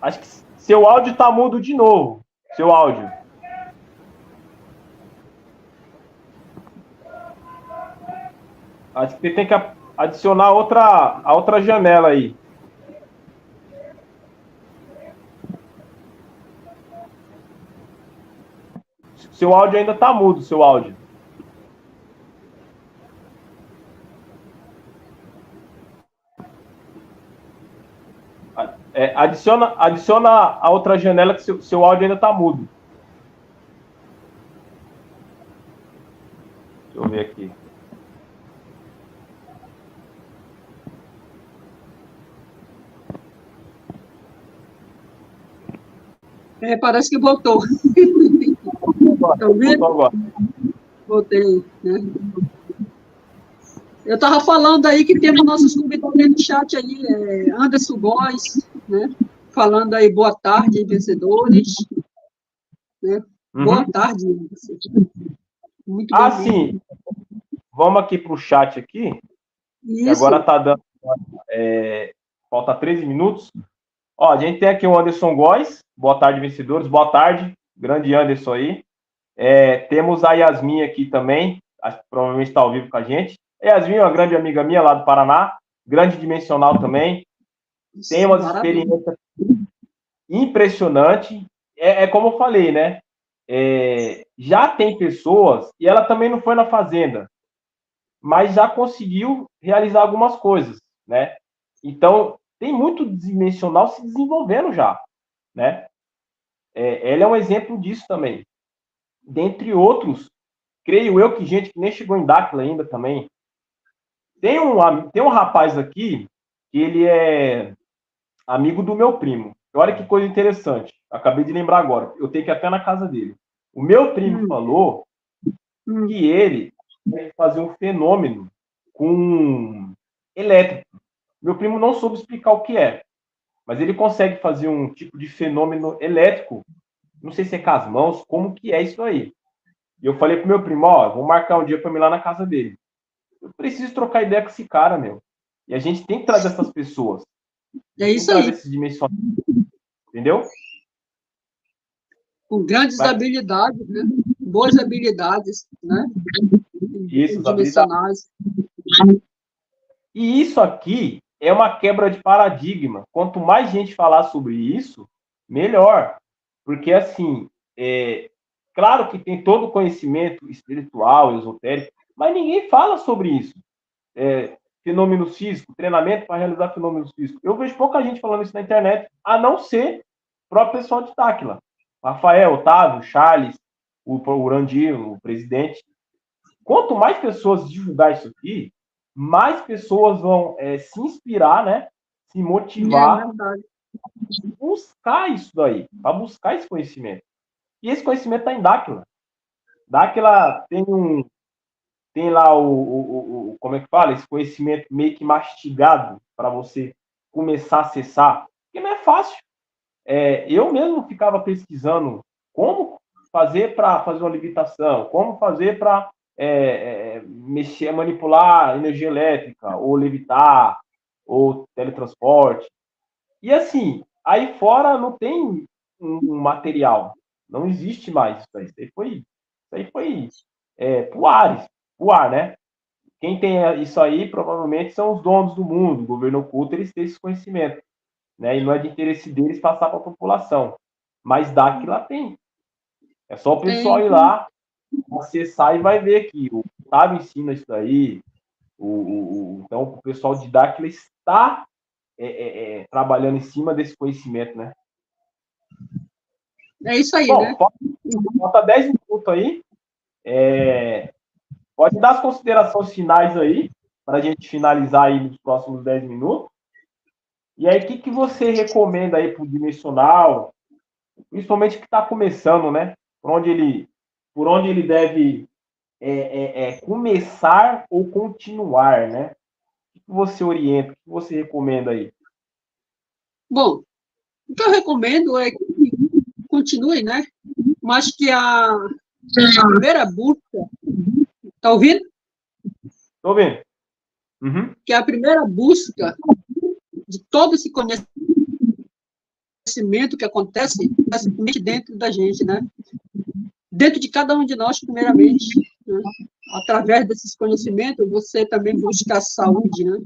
Acho que seu áudio tá mudo de novo. Seu áudio. Acho que você tem que adicionar a outra janela aí. Seu áudio ainda tá mudo, seu áudio. Adiciona a outra janela que seu áudio ainda tá mudo. Deixa eu ver aqui. Parece que voltou. Tá ouvindo? Agora. Voltei, né? Eu estava falando aí que temos nossos convidados aí no chat aí, Anderson Góes, né? Falando aí, boa tarde, vencedores. Né? Uhum. Boa tarde, Anderson. Muito sim. Vamos aqui para o chat aqui. Isso. Que agora está dando... falta 13 minutos. Ó, a gente tem aqui o Anderson Góes. Boa tarde, vencedores. Boa tarde. Grande Anderson aí. Temos a Yasmin aqui também. Acho que provavelmente está ao vivo com a gente. Yasmin é uma grande amiga minha lá do Paraná. Grande dimensional também. Tem umas experiências impressionantes. Como eu falei, né? Já tem pessoas, e ela também não foi na fazenda, mas já conseguiu realizar algumas coisas, né? Então, tem muito dimensional se desenvolvendo já, né? Ela é um exemplo disso também. Dentre outros, creio eu que gente que nem chegou em Dáquila ainda também. Tem um rapaz aqui que ele é amigo do meu primo. Olha que coisa interessante. Acabei de lembrar agora. Eu tenho que ir até na casa dele. O meu primo falou que ele vai fazer um fenômeno com elétrico. Meu primo não soube explicar o que é, mas ele consegue fazer um tipo de fenômeno elétrico. Não sei se é com as mãos, como que é isso aí. E eu falei pro meu primo, vou marcar um dia para ir lá na casa dele. Eu preciso trocar ideia com esse cara, meu. E a gente tem que trazer essas pessoas. É isso aí. Esses dimensionais. Entendeu? Com grandes habilidades, né? Boas habilidades, né? Isso, dimensionais. E isso aqui é uma quebra de paradigma. Quanto mais gente falar sobre isso, melhor. Porque, assim, claro que tem todo o conhecimento espiritual, esotérico, mas ninguém fala sobre isso. Fenômenos físicos, treinamento para realizar fenômenos físicos. Eu vejo pouca gente falando isso na internet, a não ser o próprio pessoal de Dáquila. Rafael, Otávio, Charles, o Urandir, o presidente. Quanto mais pessoas divulgar isso aqui, mais pessoas vão se inspirar, né? Se motivar a buscar isso daí, a buscar esse conhecimento. E esse conhecimento está em Dáquila. Dáquila tem tem lá como é que fala? Esse conhecimento meio que mastigado para você começar a acessar, porque não é fácil. Eu mesmo ficava pesquisando como fazer para fazer uma levitação, como fazer para mexer, manipular energia elétrica, ou levitar, ou teletransporte. E assim, aí fora não tem um material, não existe mais isso aí. Isso aí foi pro ar, né? Quem tem isso aí provavelmente são os donos do mundo, o governo oculto, eles têm esse conhecimento, né? E não é de interesse deles passar para a população. Mas DAC lá tem. É só o pessoal ir lá, acessar e vai ver que o Otávio ensina isso daí. Então, o pessoal de DAC está trabalhando em cima desse conhecimento, né? É isso aí, Bom, né? falta 10 minutos aí. Pode dar as considerações finais aí, para a gente finalizar aí nos próximos 10 minutos. E aí, o que você recomenda aí para o dimensional, principalmente que está começando, né? Por onde ele deve começar ou continuar, né? O que você orienta, o que você recomenda aí? Bom, o que eu recomendo é que continue, né? Mas que a primeira busca, tá ouvindo? Estou vendo. Uhum. Que a primeira busca de todo esse conhecimento que acontece dentro da gente, né? Dentro de cada um de nós, primeiramente, né? Através desses conhecimentos, você também busca a saúde, né?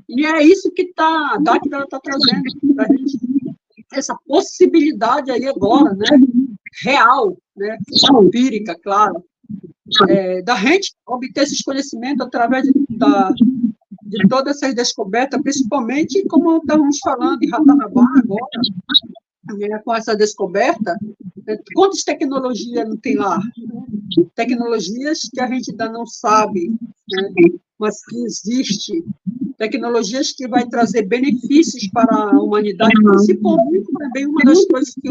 E é isso que a DAC está trazendo para a gente, essa possibilidade aí agora, né? Real, né? Empírica, claro, da gente obter esses conhecimentos através de todas essas descobertas, principalmente, como estávamos falando, em Ratanabá agora, né, com essa descoberta, quantas tecnologias não tem lá? Tecnologias que a gente ainda não sabe, né, mas que existe, tecnologias que vai trazer benefícios para a humanidade, principalmente também uma das coisas que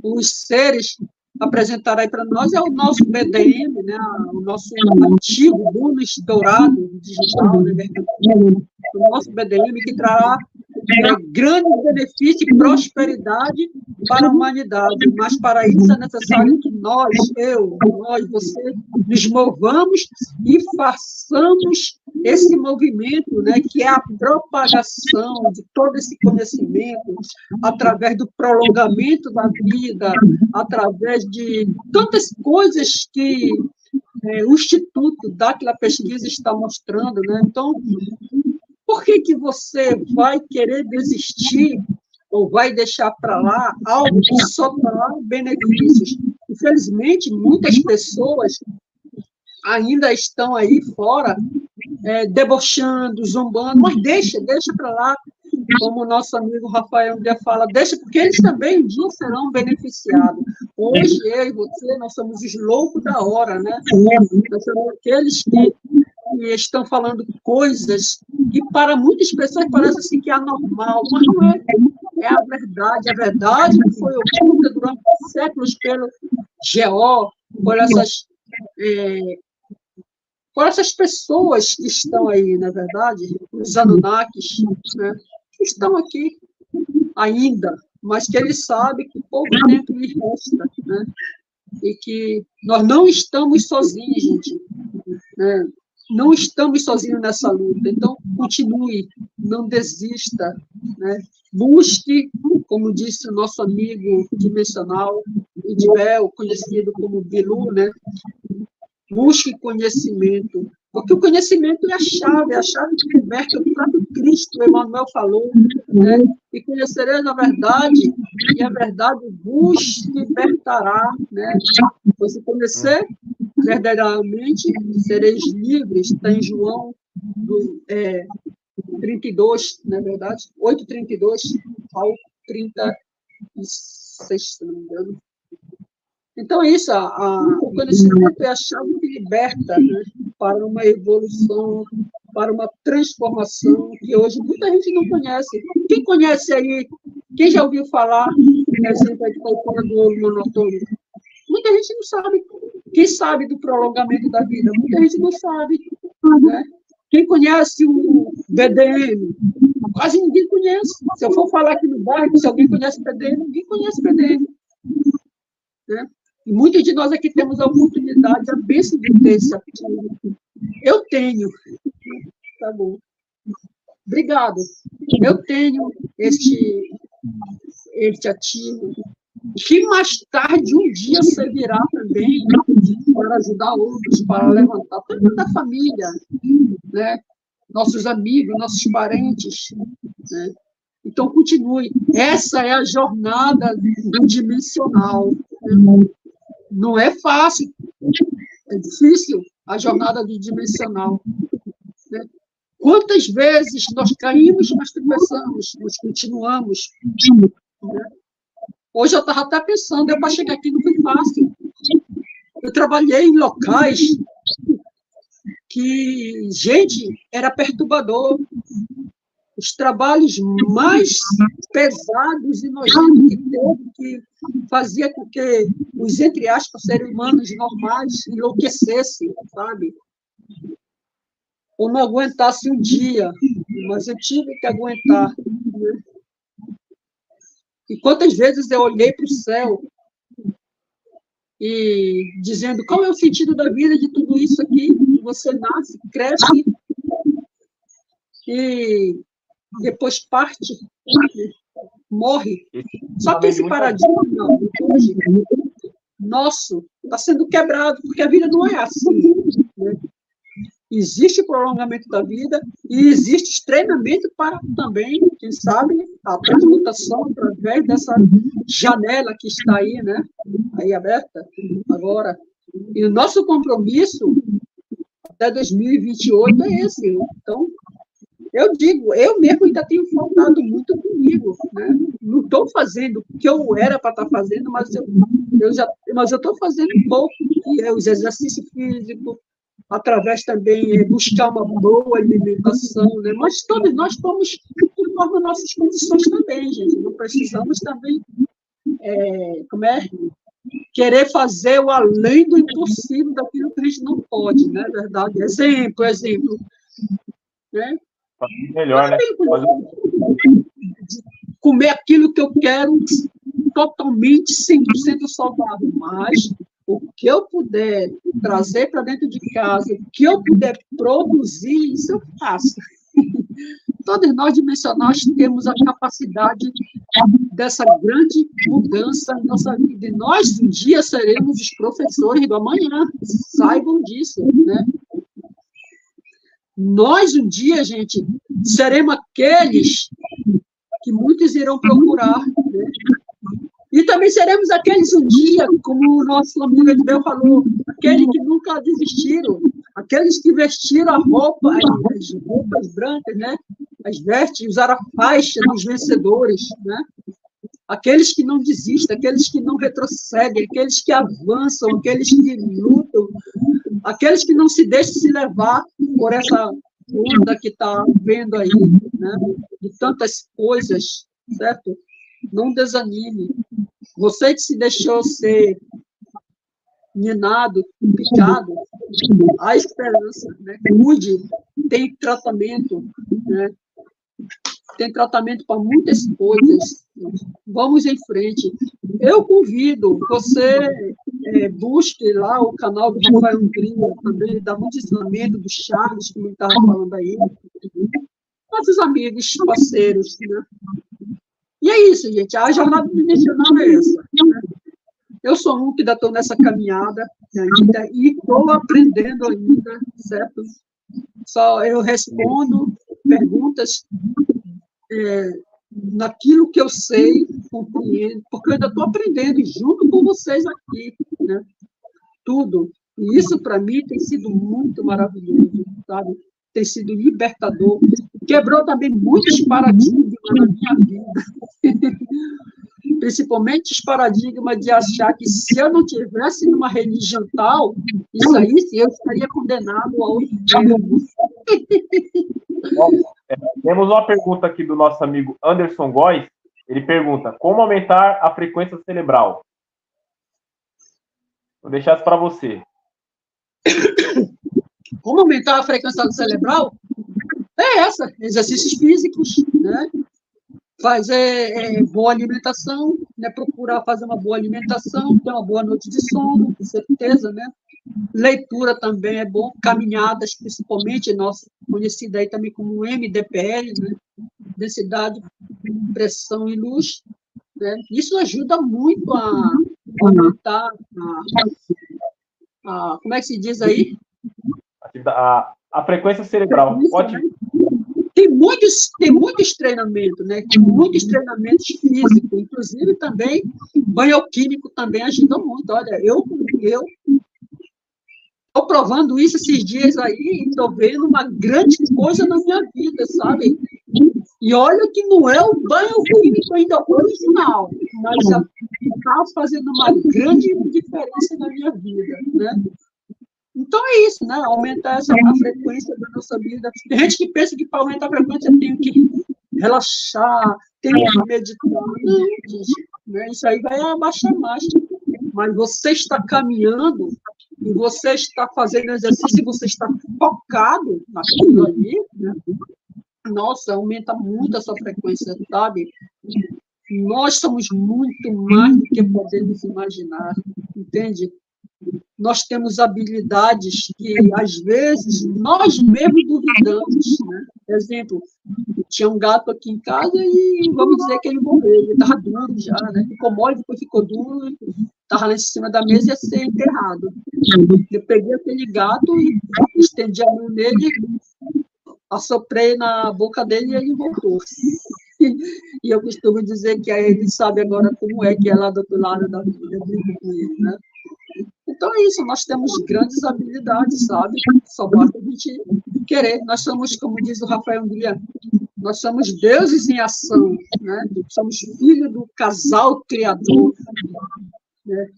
os seres apresentarão aí para nós é o nosso BDM, né, o nosso antigo bônus dourado digital, né, o nosso BDM que trará grande benefício e prosperidade para a humanidade, mas para isso é necessário que nós, você, nos movamos e façamos esse movimento, né, que é a propagação de todo esse conhecimento, através do prolongamento da vida, através de tantas coisas que o Instituto daquela pesquisa está mostrando, né? Então, por que você vai querer desistir ou vai deixar para lá algo que só trará benefícios? Infelizmente, muitas pessoas ainda estão aí fora, debochando, zombando, mas deixa para lá, como o nosso amigo Rafael um dia fala, deixa, porque eles também um dia serão beneficiados. Hoje, eu e você, nós somos os loucos da hora, né? Nós somos aqueles que estão falando coisas que para muitas pessoas parece assim que é anormal, mas não é. É a verdade. A verdade que foi oculta durante séculos pelo GO, por essas pessoas que estão aí, na verdade, os Anunnakis, né, que estão aqui ainda, mas que eles sabem que pouco tempo lhes resta, né, e que nós não estamos sozinhos, gente, né, não estamos sozinhos nessa luta, então continue, não desista, né, busque, como disse o nosso amigo dimensional, Idibel, conhecido como Bilu, né, busque conhecimento, porque o conhecimento é a chave que liberta, o próprio Cristo, Emmanuel falou, né? E conhecereis a verdade, e a verdade vos libertará, né? Se conhecer verdadeiramente, sereis livres, está em João 32, na verdade, 8:32 ao 36, se não me engano. Então, é isso, o conhecimento é a chave que liberta, né, para uma evolução, para uma transformação, que hoje muita gente não conhece. Quem conhece aí, quem já ouviu falar, por exemplo, do olho monotônico? Muita gente não sabe. Quem sabe do prolongamento da vida? Muita gente não sabe, né? Quem conhece o BDM? Quase ninguém conhece. Se eu for falar aqui no bairro, se alguém conhece o BDM, ninguém conhece o BDM. Né? E muitos de nós aqui temos a oportunidade, a bênção de ter esse ativo. Eu tenho. Tá bom. Obrigado. Eu tenho este ativo, que mais tarde, um dia, servirá também para ajudar outros, para levantar toda a família, né? Nossos amigos, nossos parentes. Né? Então, continue. Essa é a jornada do dimensional. Né? Não é fácil, é difícil a jornada do dimensional. Né? Quantas vezes nós caímos, mas tropeçamos, nós continuamos. Né? Hoje eu estava até pensando, eu para chegar aqui não foi fácil. Eu trabalhei em locais que, gente, era perturbador. Os trabalhos mais pesados e nojentos que teve, que fazia com que os, entre aspas, seres humanos normais enlouquecessem, sabe? Ou não aguentasse um dia, mas eu tive que aguentar. Né? E quantas vezes eu olhei para o céu e dizendo qual é o sentido da vida de tudo isso aqui? Você nasce, cresce e depois parte, morre. Só que esse paradigma hoje, nosso está sendo quebrado, porque a vida não é assim. Né? Existe o prolongamento da vida e existe treinamento para também, quem sabe, a transmutação através dessa janela que está aí, né? Aí aberta agora. E o nosso compromisso até 2028 é esse. Então, eu digo, eu mesmo ainda tenho faltado muito comigo, né? Não estou fazendo o que eu era para estar fazendo, mas eu estou fazendo um pouco, que é os exercícios físicos, através também de buscar uma boa alimentação, né? Mas todos nós estamos conforme nossas condições também, gente. Não precisamos também querer fazer o além do impossível daquilo que a gente não pode, né? Verdade. Exemplo. Né? Melhor, né? De comer aquilo que eu quero totalmente 100% saudável, mas o que eu puder trazer para dentro de casa, o que eu puder produzir, isso eu faço. Todos nós dimensionais temos a capacidade dessa grande mudança em nossa vida. E nós, um dia, seremos os professores do amanhã. Saibam disso, né? Nós, um dia, gente, seremos aqueles que muitos irão procurar, né? E também seremos aqueles um dia, como o nosso amigo Edmel falou, aqueles que nunca desistiram, aqueles que vestiram as roupas brancas, né? As vestes, usaram a faixa dos vencedores, né? Aqueles que não desistem, aqueles que não retrocedem, aqueles que avançam, aqueles que lutam, aqueles que não se deixam se levar por essa onda que está vendo aí, né? De tantas coisas, certo? Não desanime. Você que se deixou ser minado, picado, há esperança, né? Cuide, tem tratamento, né? Tem tratamento para muitas coisas. Vamos em frente. Eu convido, você busque lá o canal do Rafael Hungria, também dá muito ensinamento do Charles, como ele estava falando aí. Nossos amigos, parceiros, né? E é isso, gente. A jornada dimensional é essa. Né? Eu sou um que ainda estou nessa caminhada ainda, e estou aprendendo ainda, certo? Só eu respondo perguntas naquilo que eu sei, compreendo, porque eu ainda estou aprendendo junto com vocês aqui, né? Tudo. E isso, para mim, tem sido muito maravilhoso, sabe? Tem sido libertador. Quebrou também muitos paradigmas na minha vida. Principalmente os paradigmas de achar que se eu não tivesse numa religião tal, isso aí, eu estaria condenado ao inferno. Temos uma pergunta aqui do nosso amigo Anderson Góes. Ele pergunta: como aumentar a frequência cerebral? Vou deixar isso para você. Como aumentar a frequência cerebral? É essa, exercícios físicos, né? Fazer boa alimentação, né? Procurar fazer uma boa alimentação, ter uma boa noite de sono, com certeza, né? Leitura também é bom, caminhadas, principalmente, nossa, conhecida aí também como MDPL, né? Densidade, pressão e luz, né? Isso ajuda muito a aumentar como é que se diz aí? A frequência cerebral. Pode... Tem muitos treinamentos, né? Tem muitos treinamentos físicos, inclusive também bioquímico também ajuda muito. Olha, eu estou provando isso esses dias aí e estou vendo uma grande coisa na minha vida, sabe? E olha que não é o bioquímico ainda original, mas já está fazendo uma grande diferença na minha vida, né? Então é isso, né? Aumentar a frequência da nossa vida. Tem gente que pensa que para aumentar a frequência tem que relaxar, tem que meditar. Não, gente, né? Isso aí vai abaixar mais. Mas você está caminhando e você está fazendo exercício e você está focado naquilo ali, né? Nossa, aumenta muito a sua frequência, sabe? Nós somos muito mais do que podemos imaginar, entende? Nós temos habilidades que, às vezes, nós mesmos duvidamos, né? Por exemplo, tinha um gato aqui em casa e vamos dizer que ele morreu, ele estava duro já, né? Ficou mole, depois ficou duro, estava lá em cima da mesa e ia ser enterrado. Eu peguei aquele gato e estendi a mão nele, assoprei na boca dele e ele voltou. E eu costumo dizer que ele sabe agora como é que é lá do outro lado da vida, né? Então é isso, nós temos grandes habilidades, sabe? Só basta a gente querer. Nós somos, como diz o Rafael Guia, nós somos deuses em ação, né? Somos filhos do casal criador, né?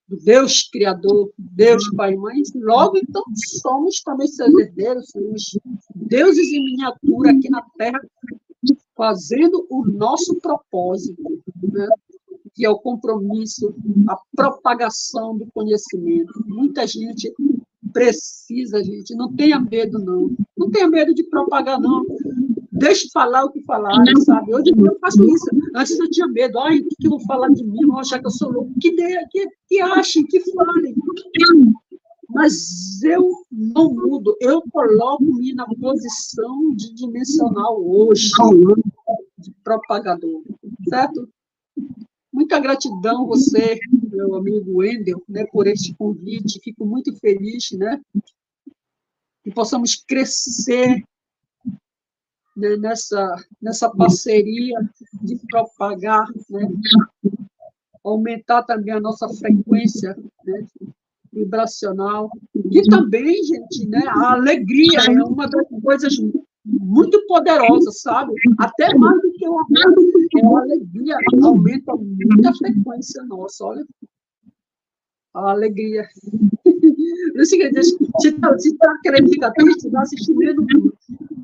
Do Deus criador, Deus Pai e Mãe. Logo, então, somos também seus herdeiros, somos deuses em miniatura aqui na Terra, fazendo o nosso propósito, né? Que é o compromisso, a propagação do conhecimento. Muita gente precisa, gente, não tenha medo, não. Não tenha medo de propagar, não. Deixe falar o que falar, sabe? Hoje eu faço isso. Antes eu tinha medo. Ai, o que vão falar de mim? Vão achar que eu sou louco. Que achem, que falem. Mas eu não mudo. Eu coloco-me na posição de dimensional hoje, de propagador. Certo? Muita gratidão você, meu amigo Wendel, né, por este convite. Fico muito feliz, né, que possamos crescer, né, nessa parceria de propagar, né, aumentar também a nossa frequência, né, vibracional. E também, gente, né, a alegria é uma das coisas muito poderosas, sabe? Até mais do que o amor. A alegria aumenta muito a frequência nossa, olha. A alegria. Se está querendo ficar triste, está assistindo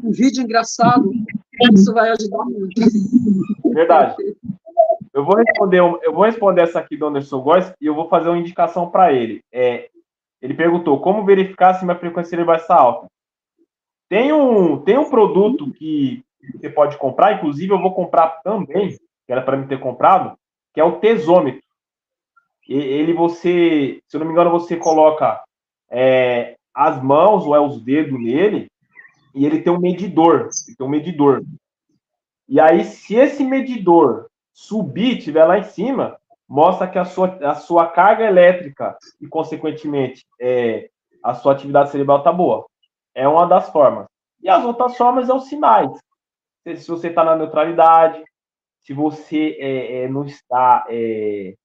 um vídeo engraçado, isso vai ajudar muito. Verdade. Eu vou responder essa aqui do Anderson Góes e eu vou fazer uma indicação para ele. Ele perguntou como verificar se minha frequência cerebral está alta. Tem um produto que você pode comprar, inclusive eu vou comprar também, que era para mim ter comprado, que é o tesômetro. Se eu não me engano, você coloca as mãos ou os dedos nele e ele tem um medidor. E aí, se esse medidor subir, estiver lá em cima, mostra que a sua carga elétrica e, consequentemente, a sua atividade cerebral está boa. É uma das formas. E as outras formas são os sinais. Se você está na neutralidade, se você não está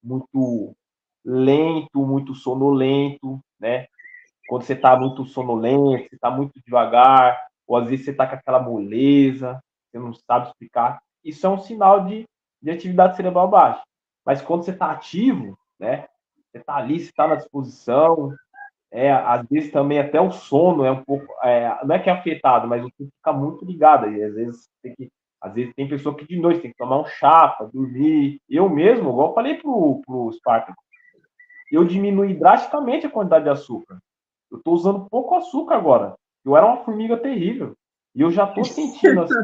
muito lento, muito sonolento, né? Quando você está muito sonolento, você está muito devagar, ou às vezes você está com aquela moleza, você não sabe explicar. Isso é um sinal de atividade cerebral baixa. Mas quando você está ativo, né? Você está ali, você está na disposição, às vezes também até o sono é um pouco, não é que é afetado, mas o corpo fica muito ligado, e às vezes tem pessoa que de noite tem que tomar um chá para dormir. Eu mesmo, igual eu falei pro Spartacus, eu diminui drasticamente a quantidade de açúcar. Eu estou usando pouco açúcar agora. Eu era uma formiga terrível. E eu já estou sentindo assim,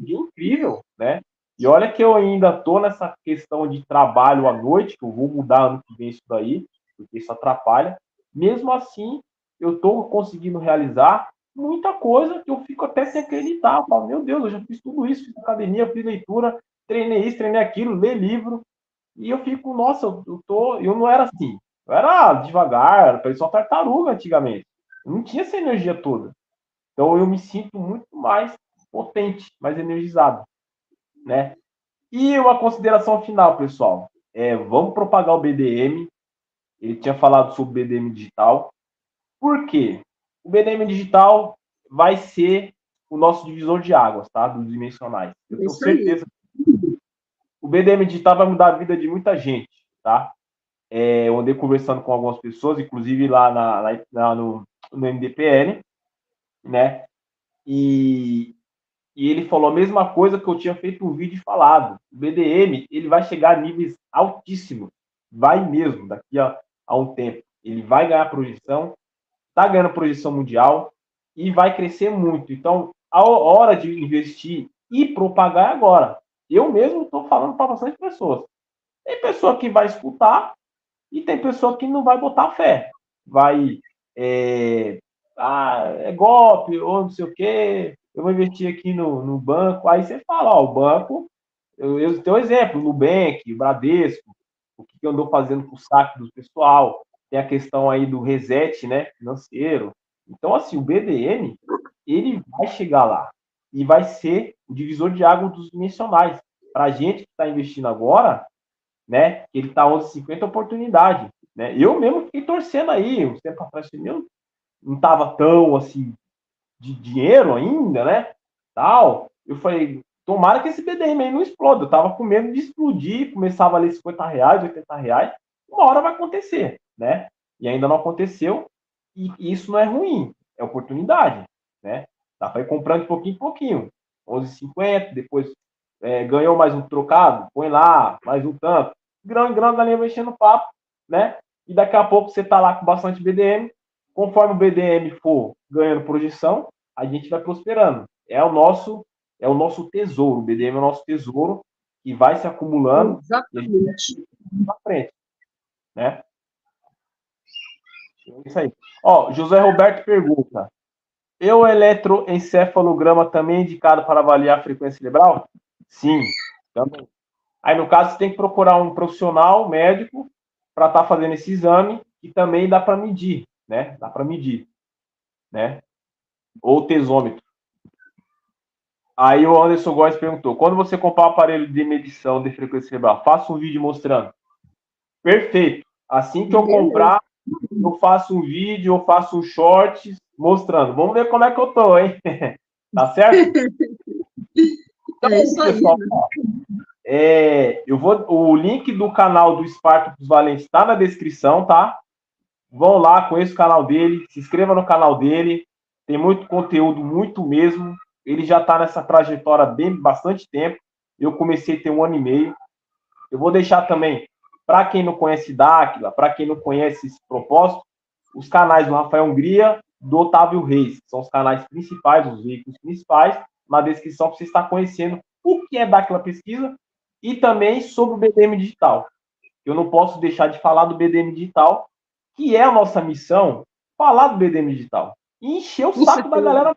incrível, né? E olha que eu ainda estou nessa questão de trabalho à noite, que eu vou mudar ano que vem isso daí, porque isso atrapalha. Mesmo assim, eu estou conseguindo realizar muita coisa que eu fico até sem acreditar. Eu falo, meu Deus, eu já fiz tudo isso, fiz academia, fiz leitura, treinei isso, treinei aquilo, li livro. E eu fico, nossa, eu não era assim. Eu era devagar, parecia uma tartaruga antigamente. Eu não tinha essa energia toda. Então eu me sinto muito mais potente, mais energizado, né? E uma consideração final, pessoal. Vamos propagar o BDM. Ele tinha falado sobre o BDM digital. Por quê? O BDM digital vai ser o nosso divisor de águas, tá? Dos dimensionais. Eu tenho certeza que o BDM digital vai mudar a vida de muita gente, tá? Eu andei conversando com algumas pessoas, inclusive lá no MDPL, né? E ele falou a mesma coisa que eu tinha feito um vídeo falado. O BDM, ele vai chegar a níveis altíssimos. Vai mesmo, daqui a um tempo. Ele vai ganhar projeção, está ganhando projeção mundial e vai crescer muito. Então, a hora de investir e propagar é agora. Eu mesmo estou falando para bastante pessoas. Tem pessoa que vai escutar e tem pessoa que não vai botar fé. Vai, é golpe, ou não sei o quê, eu vou investir aqui no banco. Aí você fala, ó, o banco, eu tenho um exemplo, o Nubank, o Bradesco, o que eu andou fazendo com o saque do pessoal, tem a questão aí do reset, né, financeiro. Então, assim, o BDM, ele vai chegar lá e vai ser o divisor de água dos dimensionais. Para a gente que está investindo agora, né, ele está 11,50 oportunidade, né? Eu mesmo fiquei torcendo aí, um tempo atrás, eu não estava tão, assim, de dinheiro ainda, né, tal. Eu falei, tomara que esse BDM aí não exploda. Eu tava com medo de explodir, começava ali R$50, R$80, uma hora vai acontecer, né? E ainda não aconteceu, e isso não é ruim, é oportunidade, né? Dá para ir comprando de pouquinho em pouquinho, 11,50, depois ganhou mais um trocado, põe lá, mais um tanto, grão em grão, a galinha vai enchendo o papo, né? E daqui a pouco você tá lá com bastante BDM, conforme o BDM for ganhando projeção, a gente vai prosperando. É o nosso tesouro. O BDM é o nosso tesouro que vai se acumulando. Exatamente. E a gente vai para frente, né? É isso aí. Ó, José Roberto pergunta: o eletroencefalograma também é indicado para avaliar a frequência cerebral? Sim, também. Aí, no caso, você tem que procurar um profissional médico para estar fazendo esse exame, e também dá para medir, né? Dá para medir, né? Ou tesômetro. Aí o Anderson Góes perguntou: quando você comprar um aparelho de medição de frequência cerebral, faça um vídeo mostrando. Perfeito. Assim que eu comprar, eu faço um vídeo, eu faço um short mostrando. Vamos ver como é que eu tô, hein? Tá certo? Então, isso aí. pessoal, o link do canal do Spartacus Valente está na descrição, tá? Vão lá, conheça o canal dele, se inscreva no canal dele. Tem muito conteúdo, muito mesmo. Ele já está nessa trajetória bastante tempo. Eu comecei a ter 1 ano e meio. Eu vou deixar também, para quem não conhece Dáquila, para quem não conhece esse propósito, os canais do Rafael Hungria, do Otávio Reis. São os canais principais, os veículos principais, na descrição para você estar conhecendo o que é Dáquila Pesquisa e também sobre o BDM Digital. Eu não posso deixar de falar do BDM Digital, que é a nossa missão, falar do BDM Digital. E encher o saco da galera.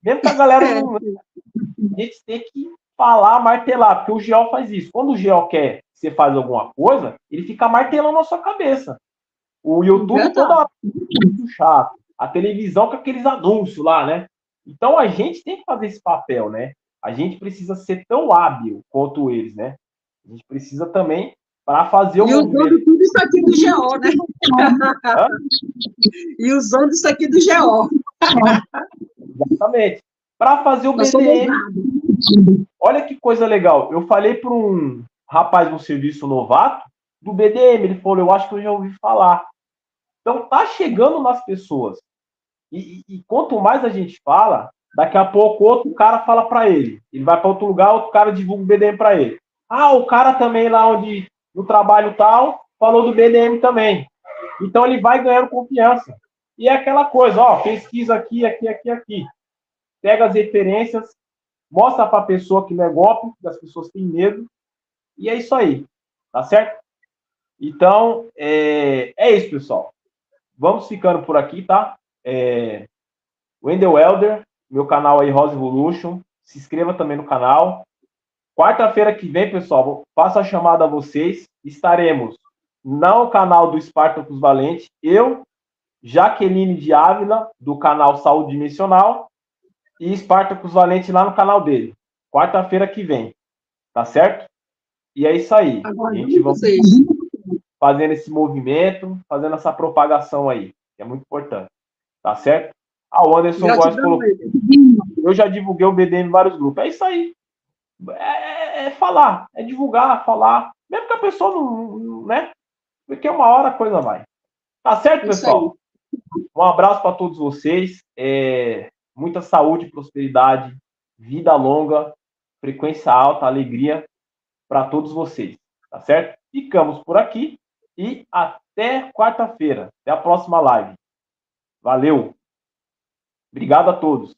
Mesmo que a galera não... A gente tem que falar, martelar, porque o GEO faz isso. Quando o GEO quer que você faz alguma coisa, ele fica martelando na sua cabeça. O YouTube toda hora muito chato. A televisão com aqueles anúncios lá, né? Então a gente tem que fazer esse papel, né? A gente precisa ser tão hábil quanto eles, né? A gente precisa também para fazer o movimento. E usando tudo isso aqui do GO, né? E usando isso aqui do GO. Exatamente. Para fazer o BDM. Olha que coisa legal. Eu falei para um rapaz no serviço novato do BDM. Ele falou, eu acho que eu já ouvi falar. Então, tá chegando nas pessoas. E quanto mais a gente fala, daqui a pouco outro cara fala para ele. Ele vai para outro lugar, outro cara divulga o BDM para ele. Ah, o cara também lá onde no trabalho tal falou do BDM também. Então ele vai ganhando confiança. E é aquela coisa, ó, pesquisa aqui, aqui, aqui, aqui. Pega as referências, mostra para a pessoa que não é golpe, que as pessoas têm medo, e é isso aí, tá certo? Então, é isso, pessoal. Vamos ficando por aqui, tá? Wendel Elder, meu canal aí, Rose Evolution. Se inscreva também no canal. Quarta-feira que vem, pessoal, faço a chamada a vocês. Estaremos no canal do Spartacus Valente, eu, Jaqueline de Ávila, do canal Saúde Dimensional, e Spartacus Valente lá no canal dele. Quarta-feira que vem, tá certo? E é isso aí. A gente vai fazendo esse movimento, fazendo essa propagação aí, que é muito importante, tá certo? O Anderson Góes colocou. Eu já divulguei o BDM em vários grupos. É isso aí. É falar, é divulgar, falar. Mesmo que a pessoa não, né? Porque uma hora a coisa vai. Tá certo, pessoal? Um abraço para todos vocês. Muita saúde, prosperidade, vida longa, frequência alta, alegria para todos vocês. Tá certo? Ficamos por aqui e até quarta-feira. Até a próxima live. Valeu. Obrigado a todos.